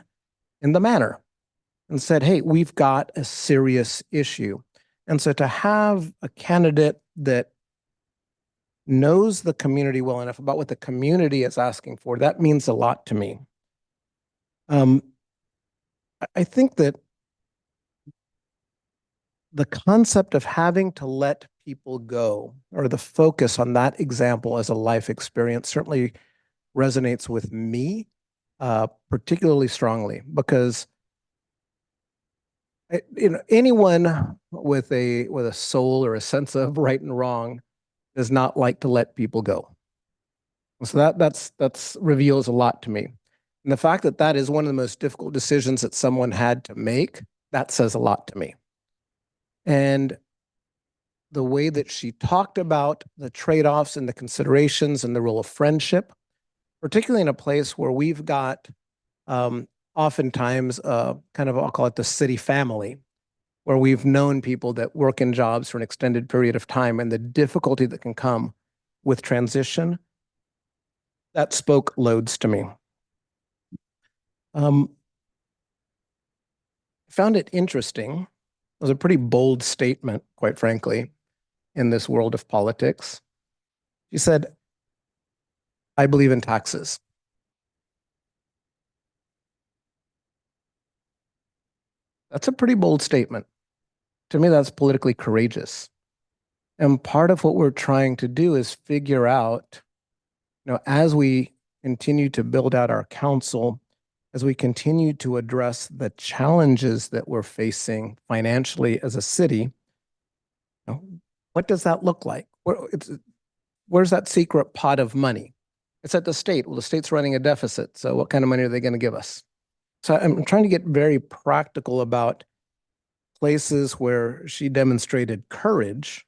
in the manor and said, hey, we've got a serious issue. And so to have a candidate that knows the community well enough about what the community is asking for, that means a lot to me. I think that the concept of having to let people go, or the focus on that example as a life experience, certainly resonates with me particularly strongly, because anyone with a soul or a sense of right and wrong does not like to let people go. So that's reveals a lot to me. And the fact that that is one of the most difficult decisions that someone had to make, that says a lot to me. And the way that she talked about the trade-offs and the considerations and the role of friendship, particularly in a place where we've got oftentimes kind of, I'll call it the city family, where we've known people that work in jobs for an extended period of time, and the difficulty that can come with transition, that spoke loads to me. found it interesting. It was a pretty bold statement, quite frankly, in this world of politics. She said, I believe in taxes. That's a pretty bold statement. To me, that's politically courageous. And part of what we're trying to do is figure out, as we continue to build out our council, as we continue to address the challenges that we're facing financially as a city, what does that look like? Where's that secret pot of money? It's at the state. Well, the state's running a deficit. So what kind of money are they going to give us? So I'm trying to get very practical about places where she demonstrated courage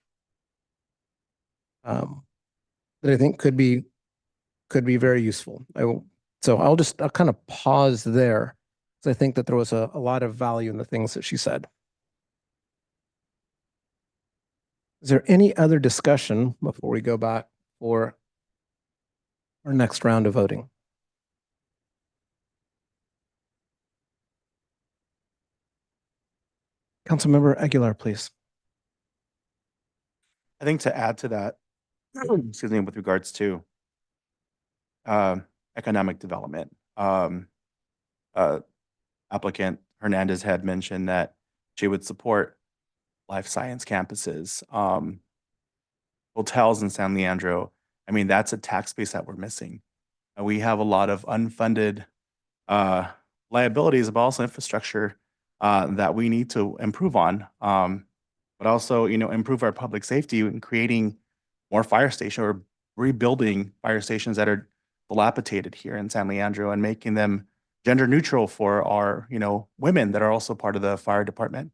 that I think could be very useful. I'll kind of pause there because I think that there was a lot of value in the things that she said. Is there any other discussion before we go back for our next round of voting? Councilmember Aguilar, please. I think to add to that, excuse me, with regards to economic development, applicant Hernandez had mentioned that she would support life science campuses, hotels in San Leandro. I mean, that's a tax base that we're missing. We have a lot of unfunded liabilities, but also infrastructure that we need to improve on. But also, improve our public safety and creating more fire stations or rebuilding fire stations that are dilapidated here in San Leandro and making them gender neutral for our, women that are also part of the fire department.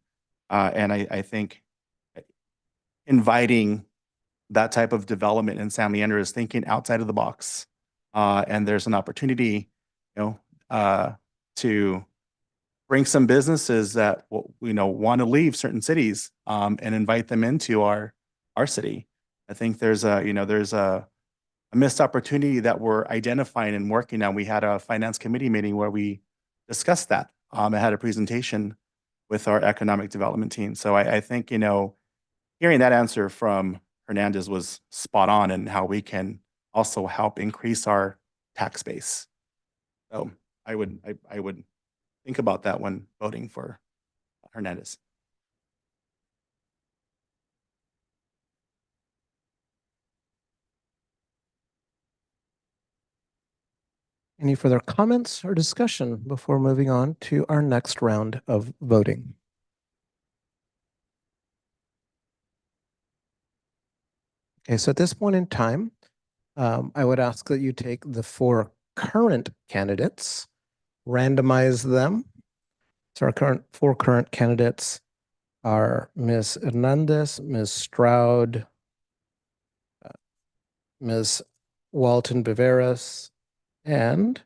And I think inviting that type of development in San Leandro is thinking outside of the box. And there's an opportunity, to bring some businesses that want to leave certain cities and invite them into our city. I think there's a missed opportunity that we're identifying and working on. We had a finance committee meeting where we discussed that. I had a presentation with our economic development team. So I think hearing that answer from Hernandez was spot on in how we can also help increase our tax base. So I would think about that when voting for Hernandez. Any further comments or discussion before moving on to our next round of voting? Okay, so at this point in time, I would ask that you take the 4 current candidates, randomize them. So our 4 current candidates are Ms. Hernandez, Ms. Stroud, Ms. Walton Viveras, and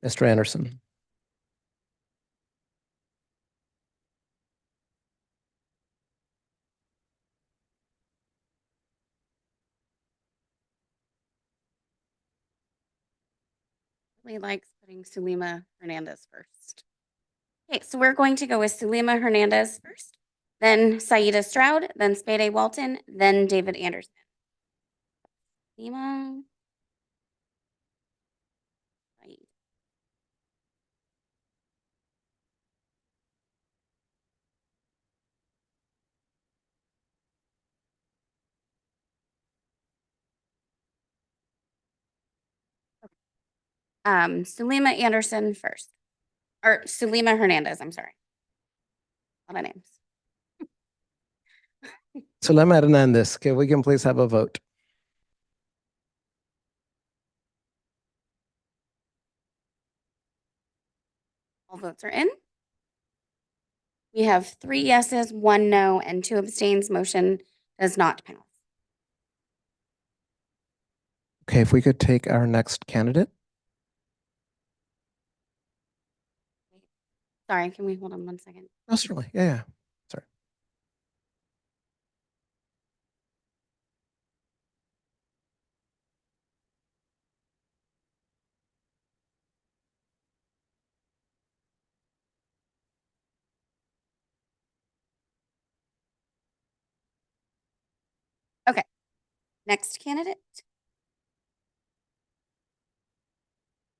Mr. Anderson. Really likes putting Sulima Hernandez first. Okay, so we're going to go with Sulima Hernandez first, then Saida Stroud, then Spade Walton, then David Anderson. Sulima. Saida. Sulima Anderson first. Or Sulima Hernandez, I'm sorry. A lot of names. Sulima Hernandez, okay, we can please have a vote. All votes are in. We have 3 yeses, 1 no, and 2 abstains. Motion does not pass. Okay, if we could take our next candidate. Sorry, can we hold on 1 second? Oh, certainly. Yeah. Sorry. Next candidate.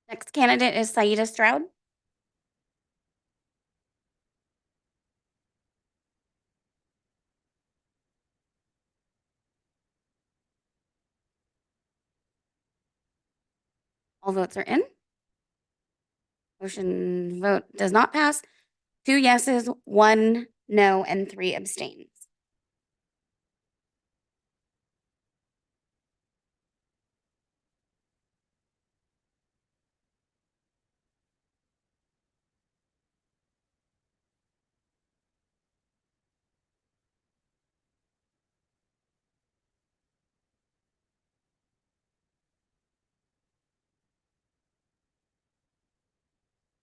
Next candidate is Saida Stroud. All votes are in. Motion vote does not pass. 2 yeses, 1 no, and 3 abstains.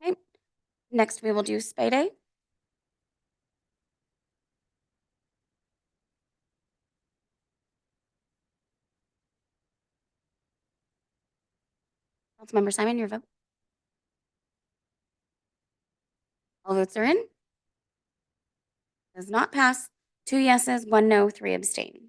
Okay. Next, we will do Spade A. Councilmember Simon, your vote. All votes are in. Does not pass. 2 yeses, 1 no, 3 abstain.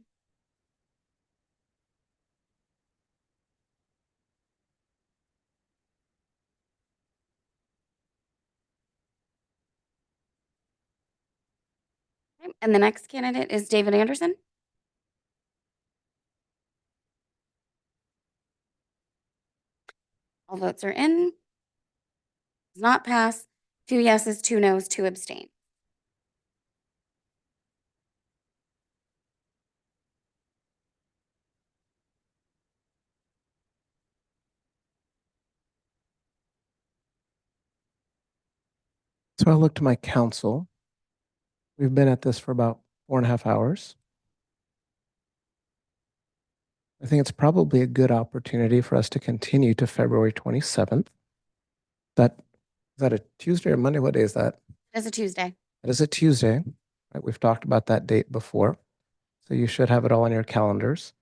Okay, and the next candidate is David Anderson. All votes are in. Does not pass. 2 yeses, 2 nos, 2 abstain. So I look to my counsel. We've been at this for about 4.5 hours. I think it's probably a good opportunity for us to continue to February 27th. Is that a Tuesday or Monday? What day is that? It is a Tuesday. It is a Tuesday. Right? We've talked about that date before. So you should have it all on your calendars.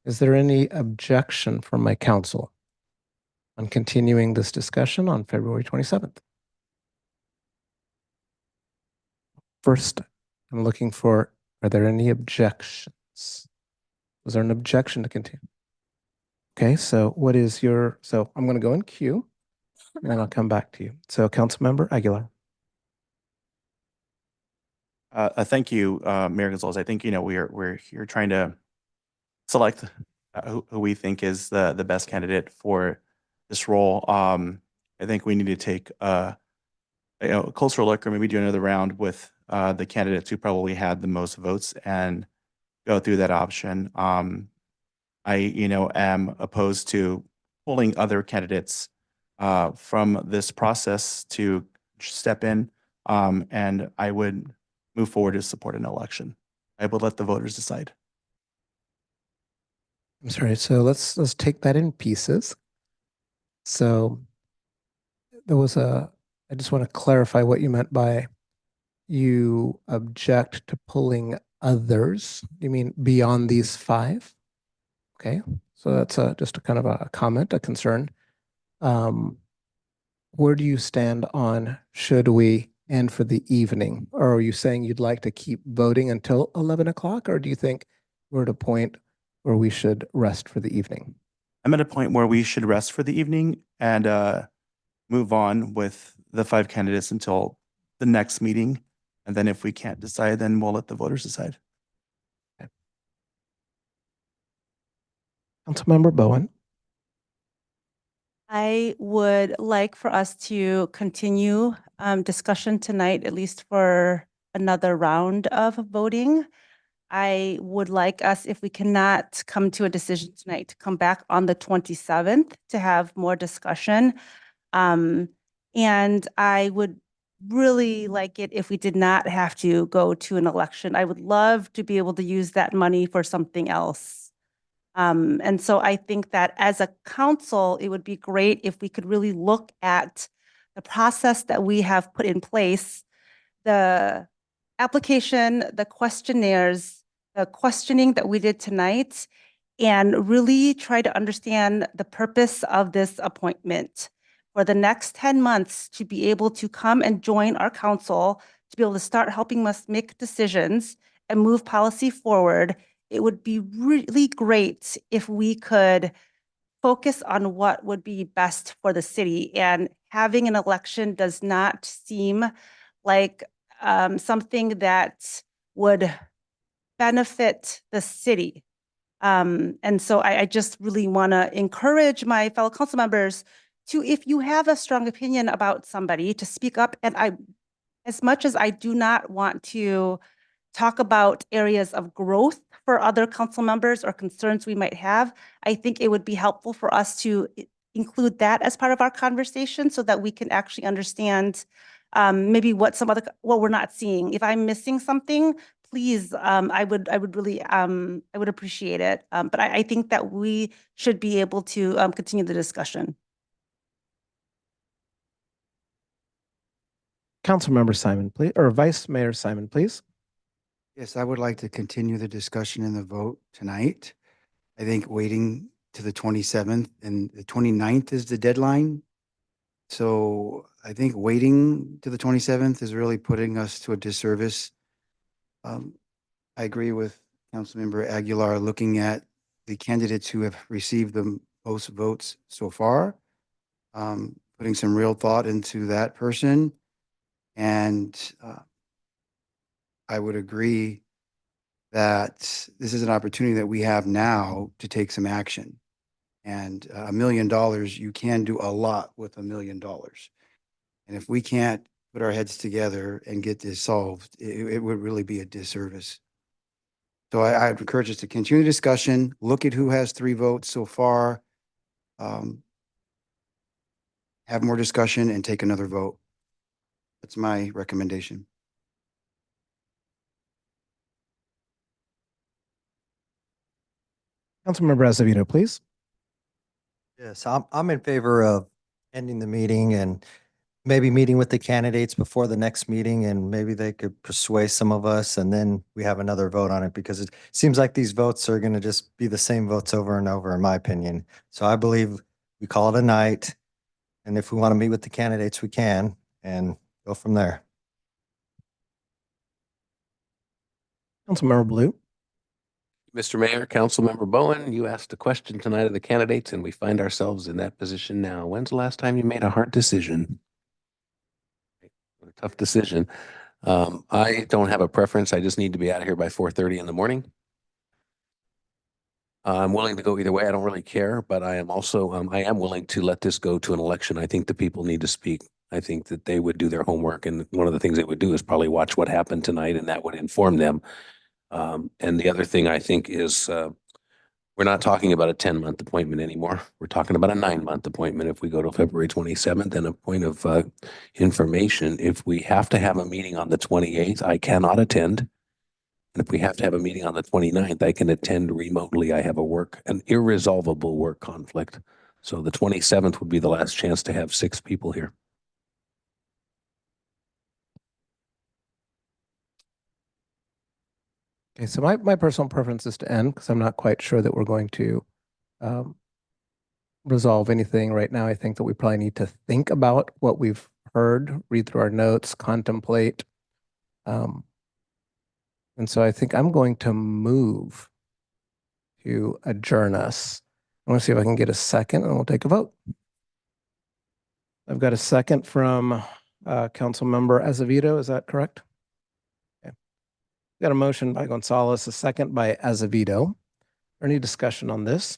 Is there any objection from my counsel on continuing this discussion on February 27th? First, I'm looking for, are there any objections? Was there an objection to continue? Okay, so what is your, so I'm going to go in queue and then I'll come back to you. So Councilmember Aguilar. Thank you, Mayor Gonzalez. I think, we're here trying to select who we think is the best candidate for this role. I think we need to take a closer look, or maybe do another round with the candidates who probably had the most votes and go through that option. I, am opposed to pulling other candidates from this process to step in, and I would move forward to support an election. I would let the voters decide. I'm sorry, so let's take that in pieces. So I just want to clarify what you meant by you object to pulling others. You mean beyond these 5? Okay, so that's just a kind of a comment, a concern. Where do you stand on should we end for the evening? Or are you saying you'd like to keep voting until 11 o'clock? Or do you think we're at a point where we should rest for the evening? I'm at a point where we should rest for the evening and move on with the 5 candidates until the next meeting. And then if we can't decide, then we'll let the voters decide. Okay. Councilmember Bowen. I would like for us to continue discussion tonight, at least for another round of voting. I would like us, if we cannot come to a decision tonight, to come back on the 27th to have more discussion. And I would really like it if we did not have to go to an election. I would love to be able to use that money for something else. And so I think that as a council, it would be great if we could really look at the process that we have put in place, the application, the questionnaires, the questioning that we did tonight, and really try to understand the purpose of this appointment for the next 10 months to be able to come and join our council, to be able to start helping us make decisions and move policy forward. it would be really great if we could focus on what would be best for the city. And having an election does not seem like something that would benefit the city. And so I just really want to encourage my fellow council members to, if you have a strong opinion about somebody, to speak up. And as much as I do not want to talk about areas of growth for other council members or concerns we might have, I think it would be helpful for us to include that as part of our conversation so that we can actually understand maybe what we're not seeing. If I'm missing something, please, I would really, I would appreciate it. But I think that we should be able to continue the discussion. Councilmember Simon, please, or Vice Mayor Simon, please. Yes, I would like to continue the discussion and the vote tonight. I think waiting to the 27th and the 29th is the deadline. So I think waiting to the 27th is really putting us to a disservice. I agree with Councilmember Aguilar, looking at the candidates who have received the most votes so far, putting some real thought into that person. And I would agree that this is an opportunity that we have now to take some action. And $1 million, you can do a lot with $1 million. And if we can't put our heads together and get this solved, it would really be a disservice. So I'd encourage us to continue the discussion, look at who has 3 votes so far, have more discussion and take another vote. That's my recommendation. Councilmember Azevedo, please. Yes, I'm in favor of ending the meeting and maybe meeting with the candidates before the next meeting, and maybe they could persuade some of us, and then we have another vote on it, because it seems like these votes are going to just be the same votes over and over, in my opinion. So I believe we call it a night, and if we want to meet with the candidates, we can, and go from there. Councilmember Blue. Mr. Mayor, Councilmember Bowen, you asked a question tonight of the candidates, and we find ourselves in that position now. When's the last time you made a hard decision? A tough decision. I don't have a preference. I just need to be out of here by 4:30 in the morning. I'm willing to go either way. I don't really care, but I am also, I am willing to let this go to an election. I think the people need to speak. I think that they would do their homework, and one of the things they would do is probably watch what happened tonight, and that would inform them. And the other thing I think is, we're not talking about a 10-month appointment anymore. We're talking about a 9-month appointment if we go to February 27th. And a point of information, if we have to have a meeting on the 28th, I cannot attend. And if we have to have a meeting on the 29th, I can attend remotely. I have an irresolvable work conflict. So the 27th would be the last chance to have 6 people here. Okay, so my personal preference is to end because I'm not quite sure that we're going to resolve anything right now. I think that we probably need to think about what we've heard, read through our notes, contemplate. And so I think I'm going to move to adjourn us. I want to see if I can get a second and we'll take a vote. I've got a second from Councilmember Azevedo. Is that correct? Got a motion by Gonzalez, a second by Azevedo. Any discussion on this?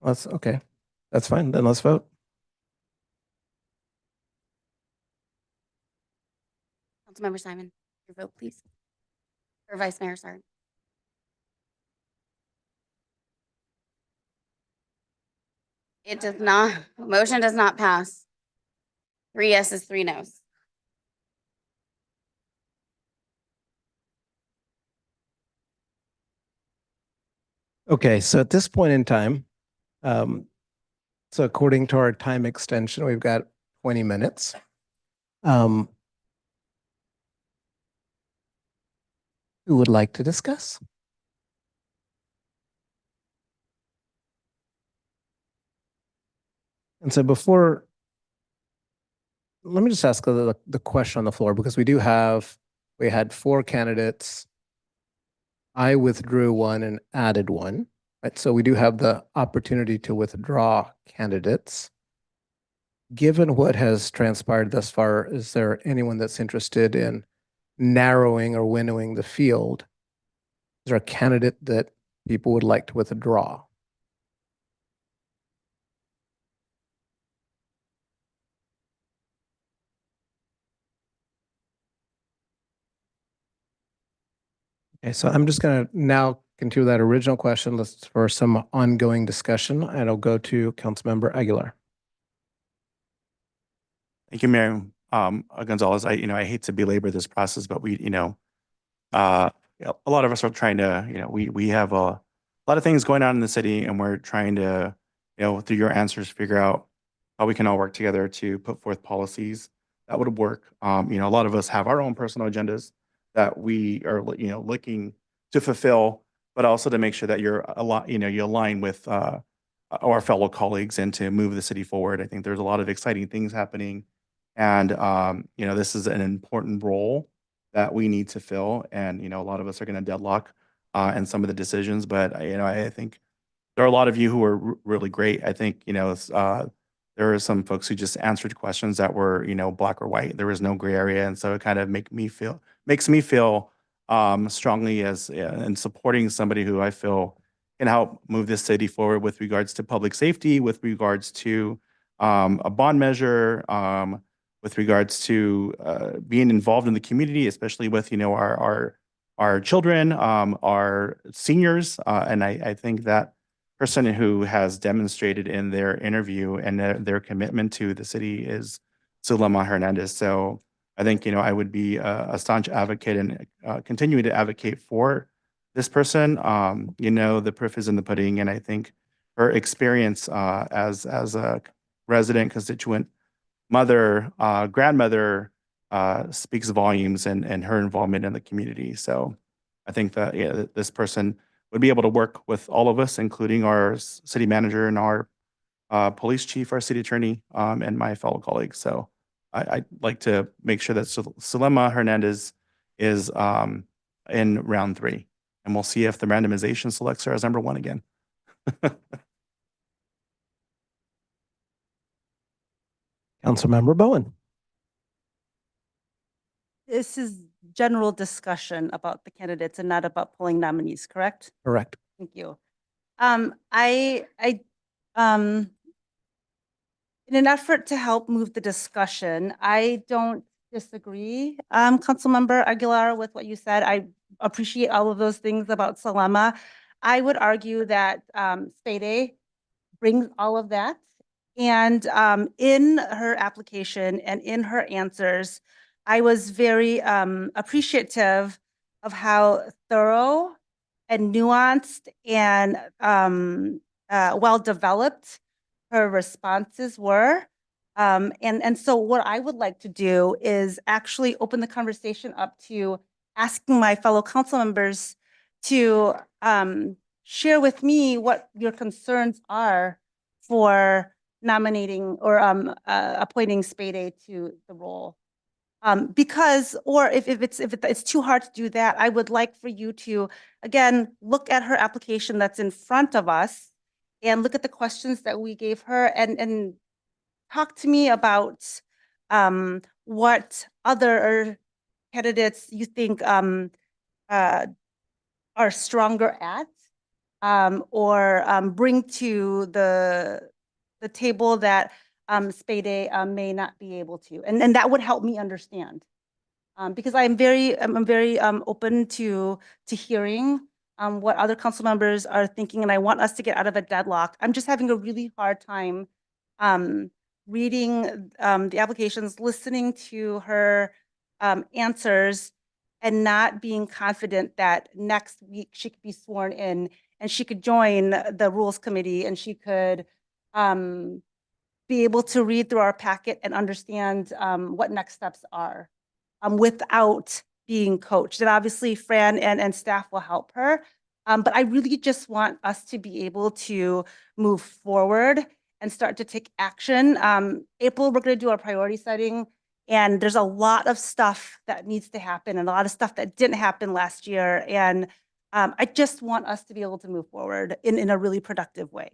Okay. That's fine. Then let's vote. Councilmember Simon, your vote, please. Or Vice Mayor, sorry. It does not, motion does not pass. 3 yeses, 3 nos. Okay, so at this point in time, so according to our time extension, we've got 20 minutes. Who would like to discuss? And so let me just ask the question on the floor, because we had 4 candidates I withdrew one and added one. Right? So we do have the opportunity to withdraw candidates. Given what has transpired thus far, is there anyone that's interested in narrowing or winnowing the field? Is there a candidate that people would like to withdraw? Okay, so I'm just going to now continue that original question list for some ongoing discussion, and I'll go to Councilmember Aguilar. Thank you, Mayor Gonzalez. I hate to belabor this process, but a lot of us are trying to, we have a lot of things going on in the city, and we're trying to, through your answers, figure out how we can all work together to put forth policies that would work. A lot of us have our own personal agendas that we are, looking to fulfill, but also to make sure that you're a lot, you align with our fellow colleagues and to move the city forward. I think there's a lot of exciting things happening, and this is an important role that we need to fill. And, a lot of us are going to deadlock in some of the decisions, but, I think there are a lot of you who are really great. I think, there are some folks who just answered questions that were, black or white. There was no gray area. And so it kind of makes me feel strongly as in supporting somebody who I feel can help move this city forward with regards to public safety, with regards to a bond measure, with regards to being involved in the community, especially with our children, our seniors, and I think that person who has demonstrated in their interview and their commitment to the city is Zulema Hernandez. So I think I would be a staunch advocate and continue to advocate for this person. The proof is in the pudding, and I think her experience as a resident constituent mother, grandmother, speaks volumes and her involvement in the community. So I think that this person would be able to work with all of us, including our city manager and our police chief, our city attorney, and my fellow colleagues. So I'd like to make sure that Zulema Hernandez is in round 3, and we'll see if the randomization selects her as number 1 again. Councilmember Bowen. This is general discussion about the candidates and not about pulling nominees, correct? Correct. Thank you. In an effort to help move the discussion, I don't disagree, Councilmember Aguilar, with what you said. I appreciate all of those things about Zulema. I would argue that Spade brings all of that. And in her application and in her answers, I was very appreciative of how thorough and nuanced and well-developed her responses were. And so what I would like to do is actually open the conversation up to asking my fellow council members to share with me what your concerns are for nominating or appointing Spade to the role. Because, or if it's too hard to do that, I would like for you to, again, look at her application that's in front of us and look at the questions that we gave her and talk to me about what other candidates you think are stronger at or bring to the table that Spade may not be able to, and that would help me understand, because I'm very open to hearing what other council members are thinking, and I want us to get out of a deadlock. I'm just having a really hard time reading the applications, listening to her answers, and not being confident that next week she could be sworn in and she could join the rules committee and she could be able to read through our packet and understand what next steps are without being coached. And obviously Fran and staff will help her. But I really just want us to be able to move forward and start to take action. April, we're going to do our priority setting, and there's a lot of stuff that needs to happen and a lot of stuff that didn't happen last year. And I just want us to be able to move forward in a really productive way.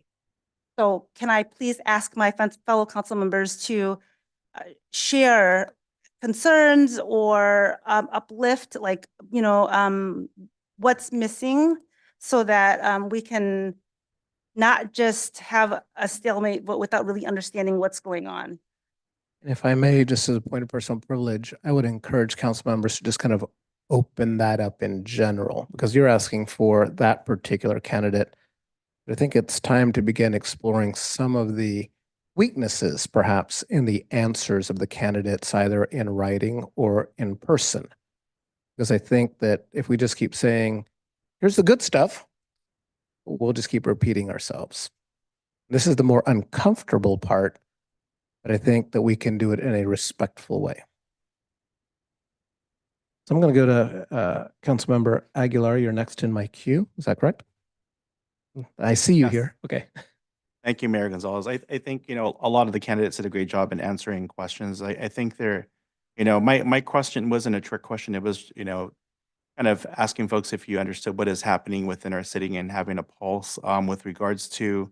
So can I please ask my fellow council members to share concerns or uplift, like, what's missing so that we can not just have a stalemate, but without really understanding what's going on. And if I may, just as a point of personal privilege, I would encourage council members to just kind of open that up in general, because you're asking for that particular candidate. But I think it's time to begin exploring some of the weaknesses, perhaps, in the answers of the candidates, either in writing or in person. Because I think that if we just keep saying, here's the good stuff, we'll just keep repeating ourselves. This is the more uncomfortable part, but I think that we can do it in a respectful way. So I'm going to go to Councilmember Aguilar. You're next in my queue. Is that correct? I see you Yes. here. Okay. Thank you, Mayor Gonzalez. I think, a lot of the candidates did a great job in answering questions. I think they're, my question wasn't a trick question. It was, kind of asking folks if you understood what is happening within our city and having a pulse with regards to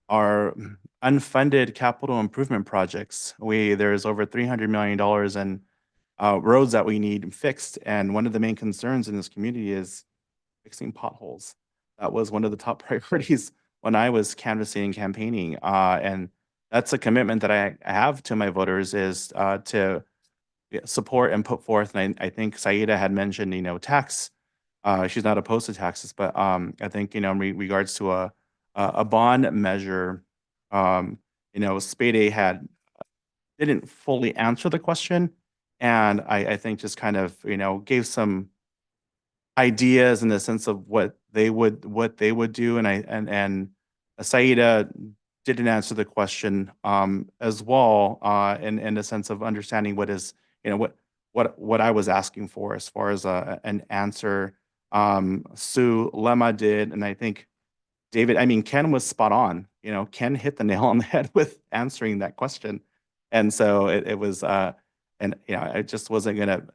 our unfunded capital improvement projects. There's over $300 million in roads that we need fixed. And one of the main concerns in this community is fixing potholes. That was one of the top priorities when I was canvassing and campaigning. And that's a commitment that I have to my voters is to support and put forth. And I think Saida had mentioned, tax. She's not opposed to taxes, but I think, in regards to a bond measure, Spade had didn't fully answer the question. And I think just kind of, gave some ideas in the sense of what they would do. And Saida didn't answer the question as well in the sense of understanding what is, what I was asking for as far as an answer. Sue Lemma did, and I think David, Ken was spot on. Ken hit the nail on the head with answering that question. And so it was, I just wasn't going to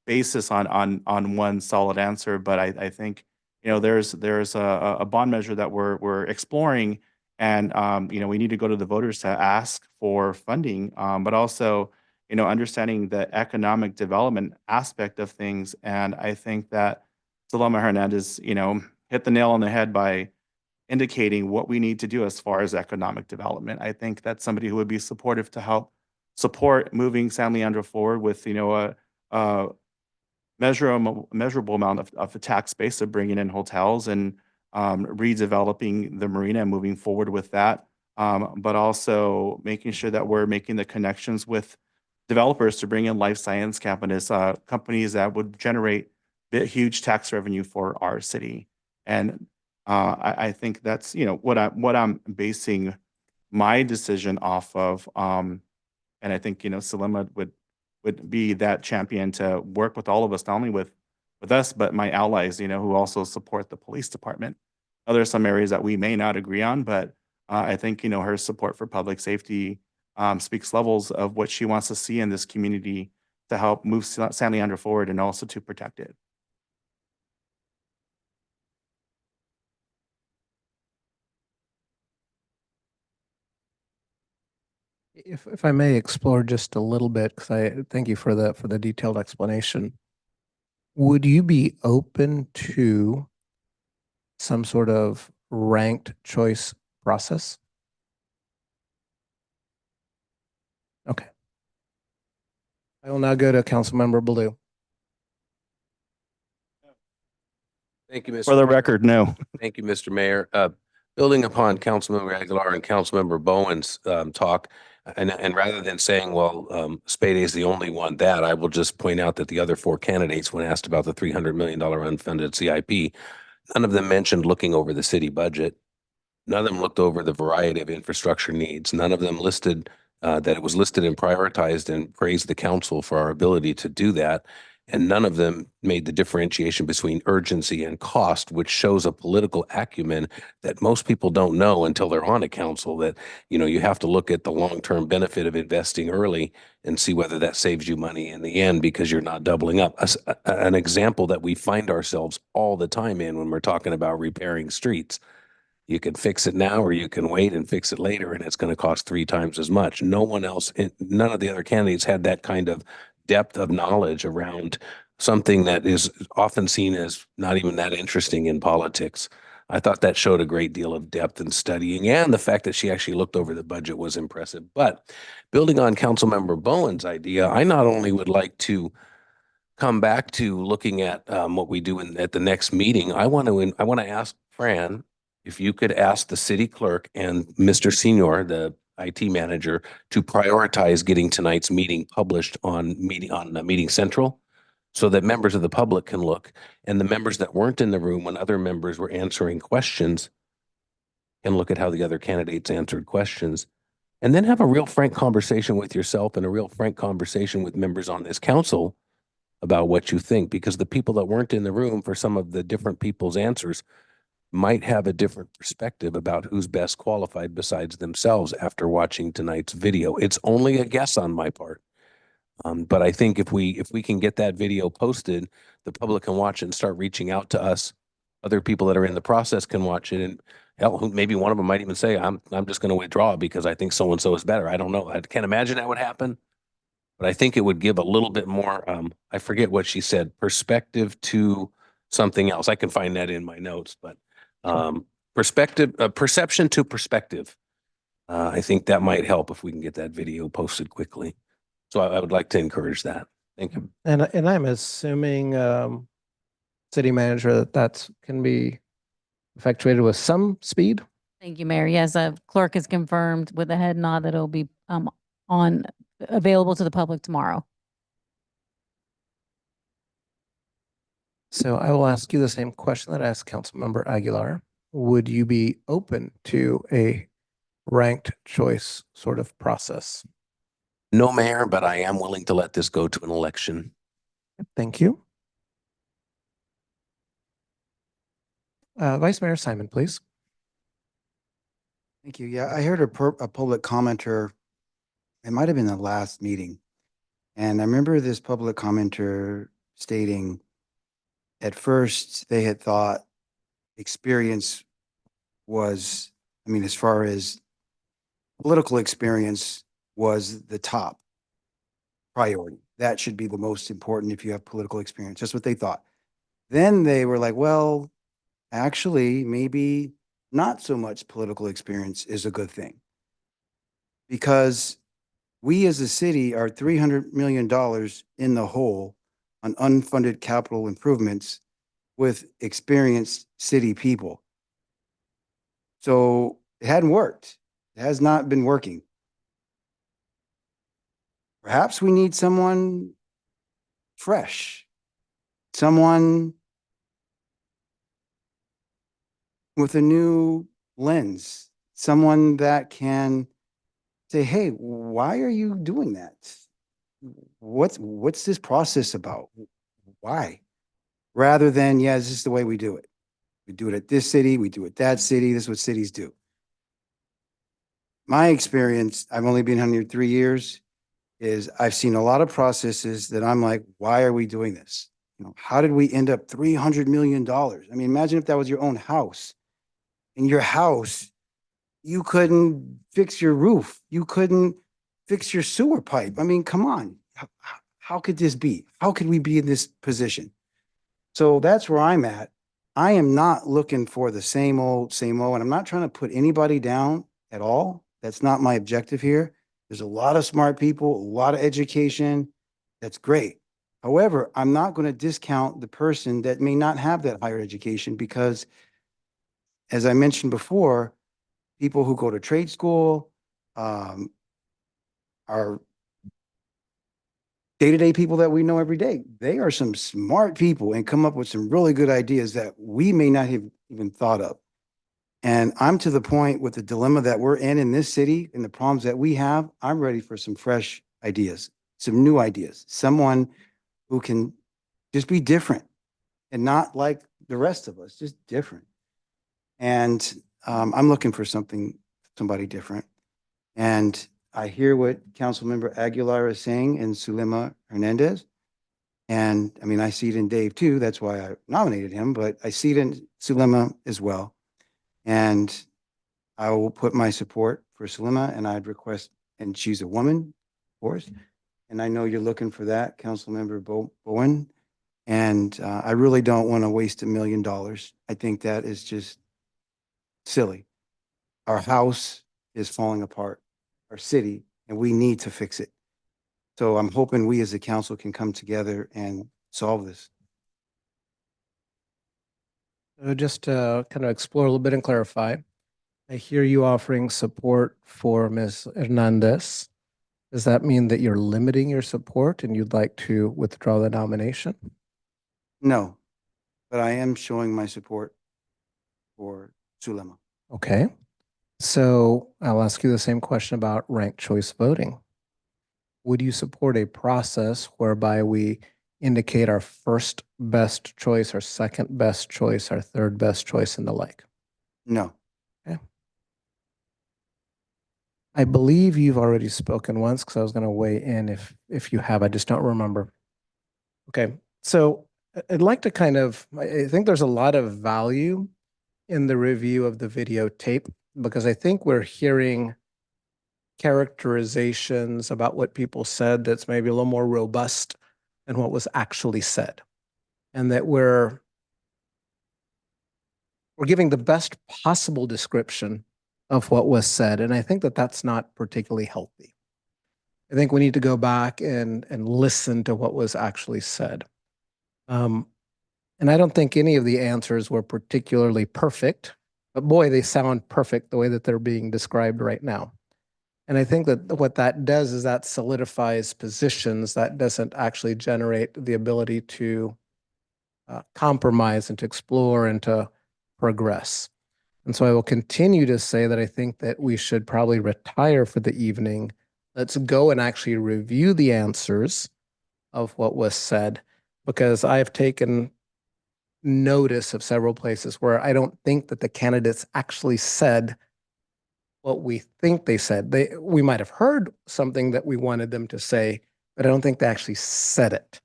base this on one solid answer, but I think, there's a bond measure that we're exploring, and we need to go to the voters to ask for funding, but also, understanding the economic development aspect of things. And I think that Saloma Hernandez, hit the nail on the head by indicating what we need to do as far as economic development. I think that's somebody who would be supportive to help support moving San Leandro forward with, a measurable amount of the tax base of bringing in hotels and redeveloping the marina and moving forward with that. But also making sure that we're making the connections with developers to bring in life science companies that would generate huge tax revenue for our city. And I think that's, what I'm basing my decision off of. And I think, Salima would be that champion to work with all of us, not only with us, but my allies, who also support the police department. There are some areas that we may not agree on, but I think, her support for public safety speaks levels of what she wants to see in this community to help move San Leandro forward and also to protect it. If I may explore just a little bit, because I thank you for the detailed explanation. Would you be open to some sort of ranked choice process? Okay. I will now go to Councilmember Blue. Thank you, Mr. For the record, no. Thank you, Mr. Mayor. Building upon Councilmember Aguilar and Councilmember Bowen's talk, and rather than saying, well, Spade is the only one that, I will just point out that the other four candidates, when asked about the $300 million unfunded CIP, none of them mentioned looking over the city budget. None of them looked over the variety of infrastructure needs. None of them listed that it was listed and prioritized, and praised the council for our ability to do that. And none of them made the differentiation between urgency and cost, which shows a political acumen that most people don't know until they're on a council, that, you have to look at the long-term benefit of investing early and see whether that saves you money in the end because you're not doubling up. An example that we find ourselves all the time in when we're talking about repairing streets. You can fix it now or you can wait and fix it later, and it's going to cost 3 times as much. None of the other candidates had that kind of depth of knowledge around something that is often seen as not even that interesting in politics. I thought that showed a great deal of depth in studying, and the fact that she actually looked over the budget was impressive. But building on Councilmember Bowen's idea, I not only would like to come back to looking at what we do at the next meeting, I want to ask Fran if you could ask the city clerk and Mr. Senior, the IT manager, to prioritize getting tonight's meeting published on Meeting Central, so that members of the public can look, and the members that weren't in the room when other members were answering questions can look at how the other candidates answered questions, and then have a real frank conversation with yourself and a real frank conversation with members on this council about what you think, because the people that weren't in the room for some of the different people's answers might have a different perspective about who's best qualified besides themselves after watching tonight's video. It's only a guess on my part. But I think if we can get that video posted, the public can watch it and start reaching out to us. Other people that are in the process can watch it, and hell, maybe one of them might even say, I'm just going to withdraw because I think so and so is better. I don't know. I can't imagine that would happen. But I think it would give a little bit more, I forget what she said, perspective to something else. I can find that in my notes, but perception to perspective. I think that might help if we can get that video posted quickly. So I would like to encourage that. Thank you. And I'm assuming, city manager, that can be effectuated with some speed. Thank you, Mayor. Yes, clerk has confirmed with a head nod that it'll be available to the public tomorrow. So I will ask you the same question that I asked Councilmember Aguilar. Would you be open to a ranked choice sort of process? No, Mayor, but I am willing to let this go to an election. Thank you. Vice Mayor Simon, please. Thank you. Yeah, I heard a public commenter, it might have been the last meeting. And I remember this public commenter stating, at first they had thought experience was, as far as political experience was the top priority. That should be the most important if you have political experience. That's what they thought. Then they were like, well, actually, maybe not so much political experience is a good thing. Because we as a city are $300 million in the hole on unfunded capital improvements with experienced city people. So it hadn't worked. It has not been working. Perhaps we need someone fresh, someone with a new lens, someone that can say, hey, why are you doing that? What's this process about? Why? Rather than, yeah, this is the way we do it. We do it at this city, we do it that city, this is what cities do. My experience, I've only been here 3 years, is I've seen a lot of processes that I'm like, why are we doing this? How did we end up $300 million? Imagine if that was your own house. In your house, you couldn't fix your roof. You couldn't fix your sewer pipe. Come on. How could this be? How could we be in this position? So that's where I'm at. I am not looking for the same old, and I'm not trying to put anybody down at all. That's not my objective here. There's a lot of smart people, a lot of education. That's great. However, I'm not going to discount the person that may not have that higher education because, as I mentioned before, people who go to trade school are day-to-day people that we know every day. They are some smart people and come up with some really good ideas that we may not have even thought of. And I'm to the point with the dilemma that we're in this city and the problems that we have, I'm ready for some fresh ideas, some new ideas, someone who can Just be different and not like the rest of us, just different. And I'm looking for somebody different. And I hear what Councilmember Aguilar is saying and Sulema Hernandez. And I mean, I see it in Dave too. That's why I nominated him, but I see it in Sulema as well. And I will put my support for Sulema and I'd request, and she's a woman, of course. And I know you're looking for that, Councilmember Bowen. And I really don't want to waste $1 million. I think that is just silly. Our house is falling apart, our city, and we need to fix it. So I'm hoping we as a council can come together and solve this. So just to kind of explore a little bit and clarify, I hear you offering support for Ms. Hernandez. Does that mean that you're limiting your support and you'd like to withdraw the nomination? No, but I am showing my support for Sulema. Okay. So I'll ask you the same question about ranked choice voting. Would you support a process whereby we indicate our first best choice, our second best choice, our third best choice, and the like? No. I believe you've already spoken once because I was going to weigh in if you have. I just don't remember. Okay. So I'd like to I think there's a lot of value in the review of the videotape because I think we're hearing characterizations about what people said that's maybe a little more robust than what was actually said. And that we're giving the best possible description of what was said. And I think that that's not particularly healthy. I think we need to go back and listen to what was actually said. And I don't think any of the answers were particularly perfect, but boy, they sound perfect the way that they're being described right now. And I think that what that does is that solidifies positions. That doesn't actually generate the ability to compromise and to explore and to progress. And so I will continue to say that I think that we should probably retire for the evening. Let's go and actually review the answers of what was said, because I have taken notice of several places where I don't think that the candidates actually said what we think they said. We might have heard something that we wanted them to say, but I don't think they actually said it.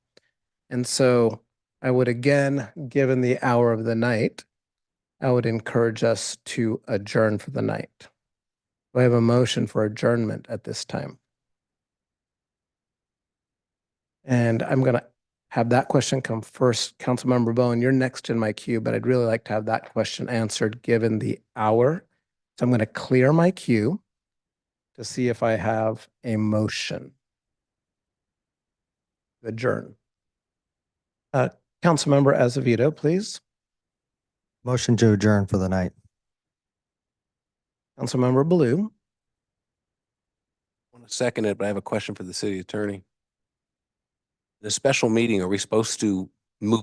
And so I would again, given the hour of the night, I would encourage us to adjourn for the night. Do I have a motion for adjournment at this time? And I'm going to have that question come first. Councilmember Bowen, you're next in my queue, but I'd really like to have that question answered given the hour. So I'm going to clear my queue to see if I have a motion. Adjourn. Councilmember Azevedo, please. Motion to adjourn for the night. Councilmember Blue. I want to second it, but I have a question for the city attorney. In a special meeting, are we supposed to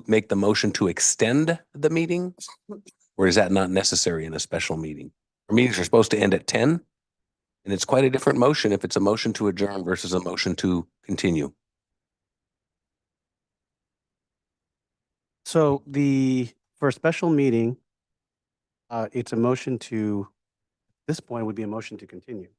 make the motion to extend the meeting? Or is that not necessary in a special meeting? Our meetings are supposed to end at 10, and it's quite a different motion if it's a motion to adjourn versus a motion to continue. So for a special meeting, it's a motion to, at this point would be a motion to continue.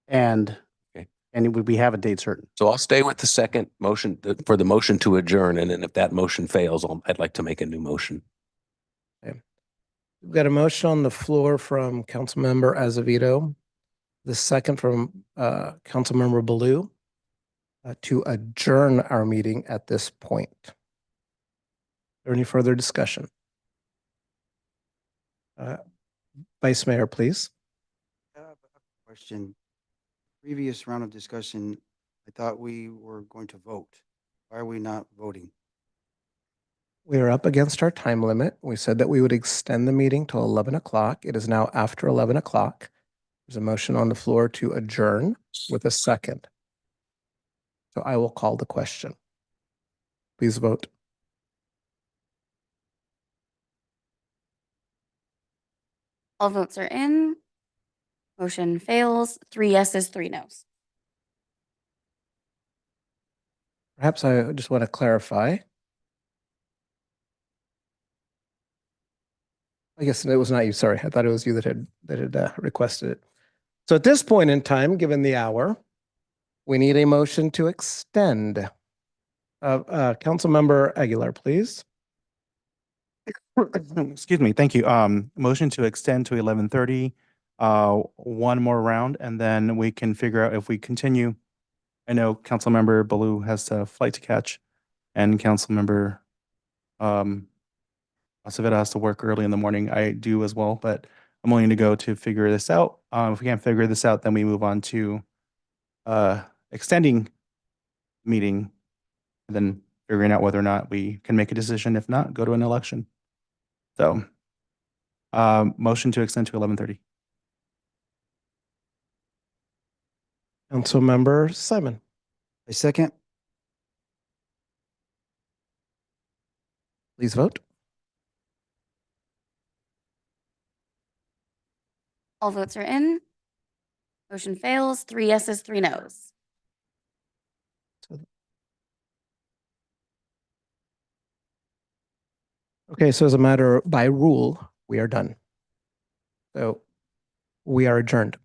And, Okay. and we have a date certain. So I'll stay with the second motion for the motion to adjourn. And then if that motion fails, I'd like to make a new motion. We've got a motion on the floor from Councilmember Azevedo, the second from Councilmember Blue, to adjourn our meeting at this point. Is there any further discussion? Vice Mayor, please. I have a question. Previous round of discussion, I thought we were going to vote. Why are we not voting? We are up against our time limit. We said that we would extend the meeting till 11 o'clock. It is now after 11 o'clock. There's a motion on the floor to adjourn with a second. So I will call the question. Please vote. All votes are in. Motion fails. 3 yeses, 3 nos. Perhaps I just want to clarify. I guess it was not you, sorry. I thought it was you that had requested it. So at this point in time, given the hour, we need a motion to extend. Councilmember Aguilar, please. Excuse me, thank you. Motion to extend to 11:30, one more round, and then we can figure out if we continue. I know Councilmember Baloo has a flight to catch, and Councilmember Acevedo has to work early in the morning. I do as well, but I'm willing to go to figure this out. If we can't figure this out, then we move on to extending meeting, and then figuring out whether or not we can make a decision. If not, go to an election. So, motion to extend to 11:30. Councilmember Simon. A second? Please vote. All votes are in. Motion fails. 3 yeses, 3 nos. Okay, so as a matter by rule, we are done. So we are adjourned.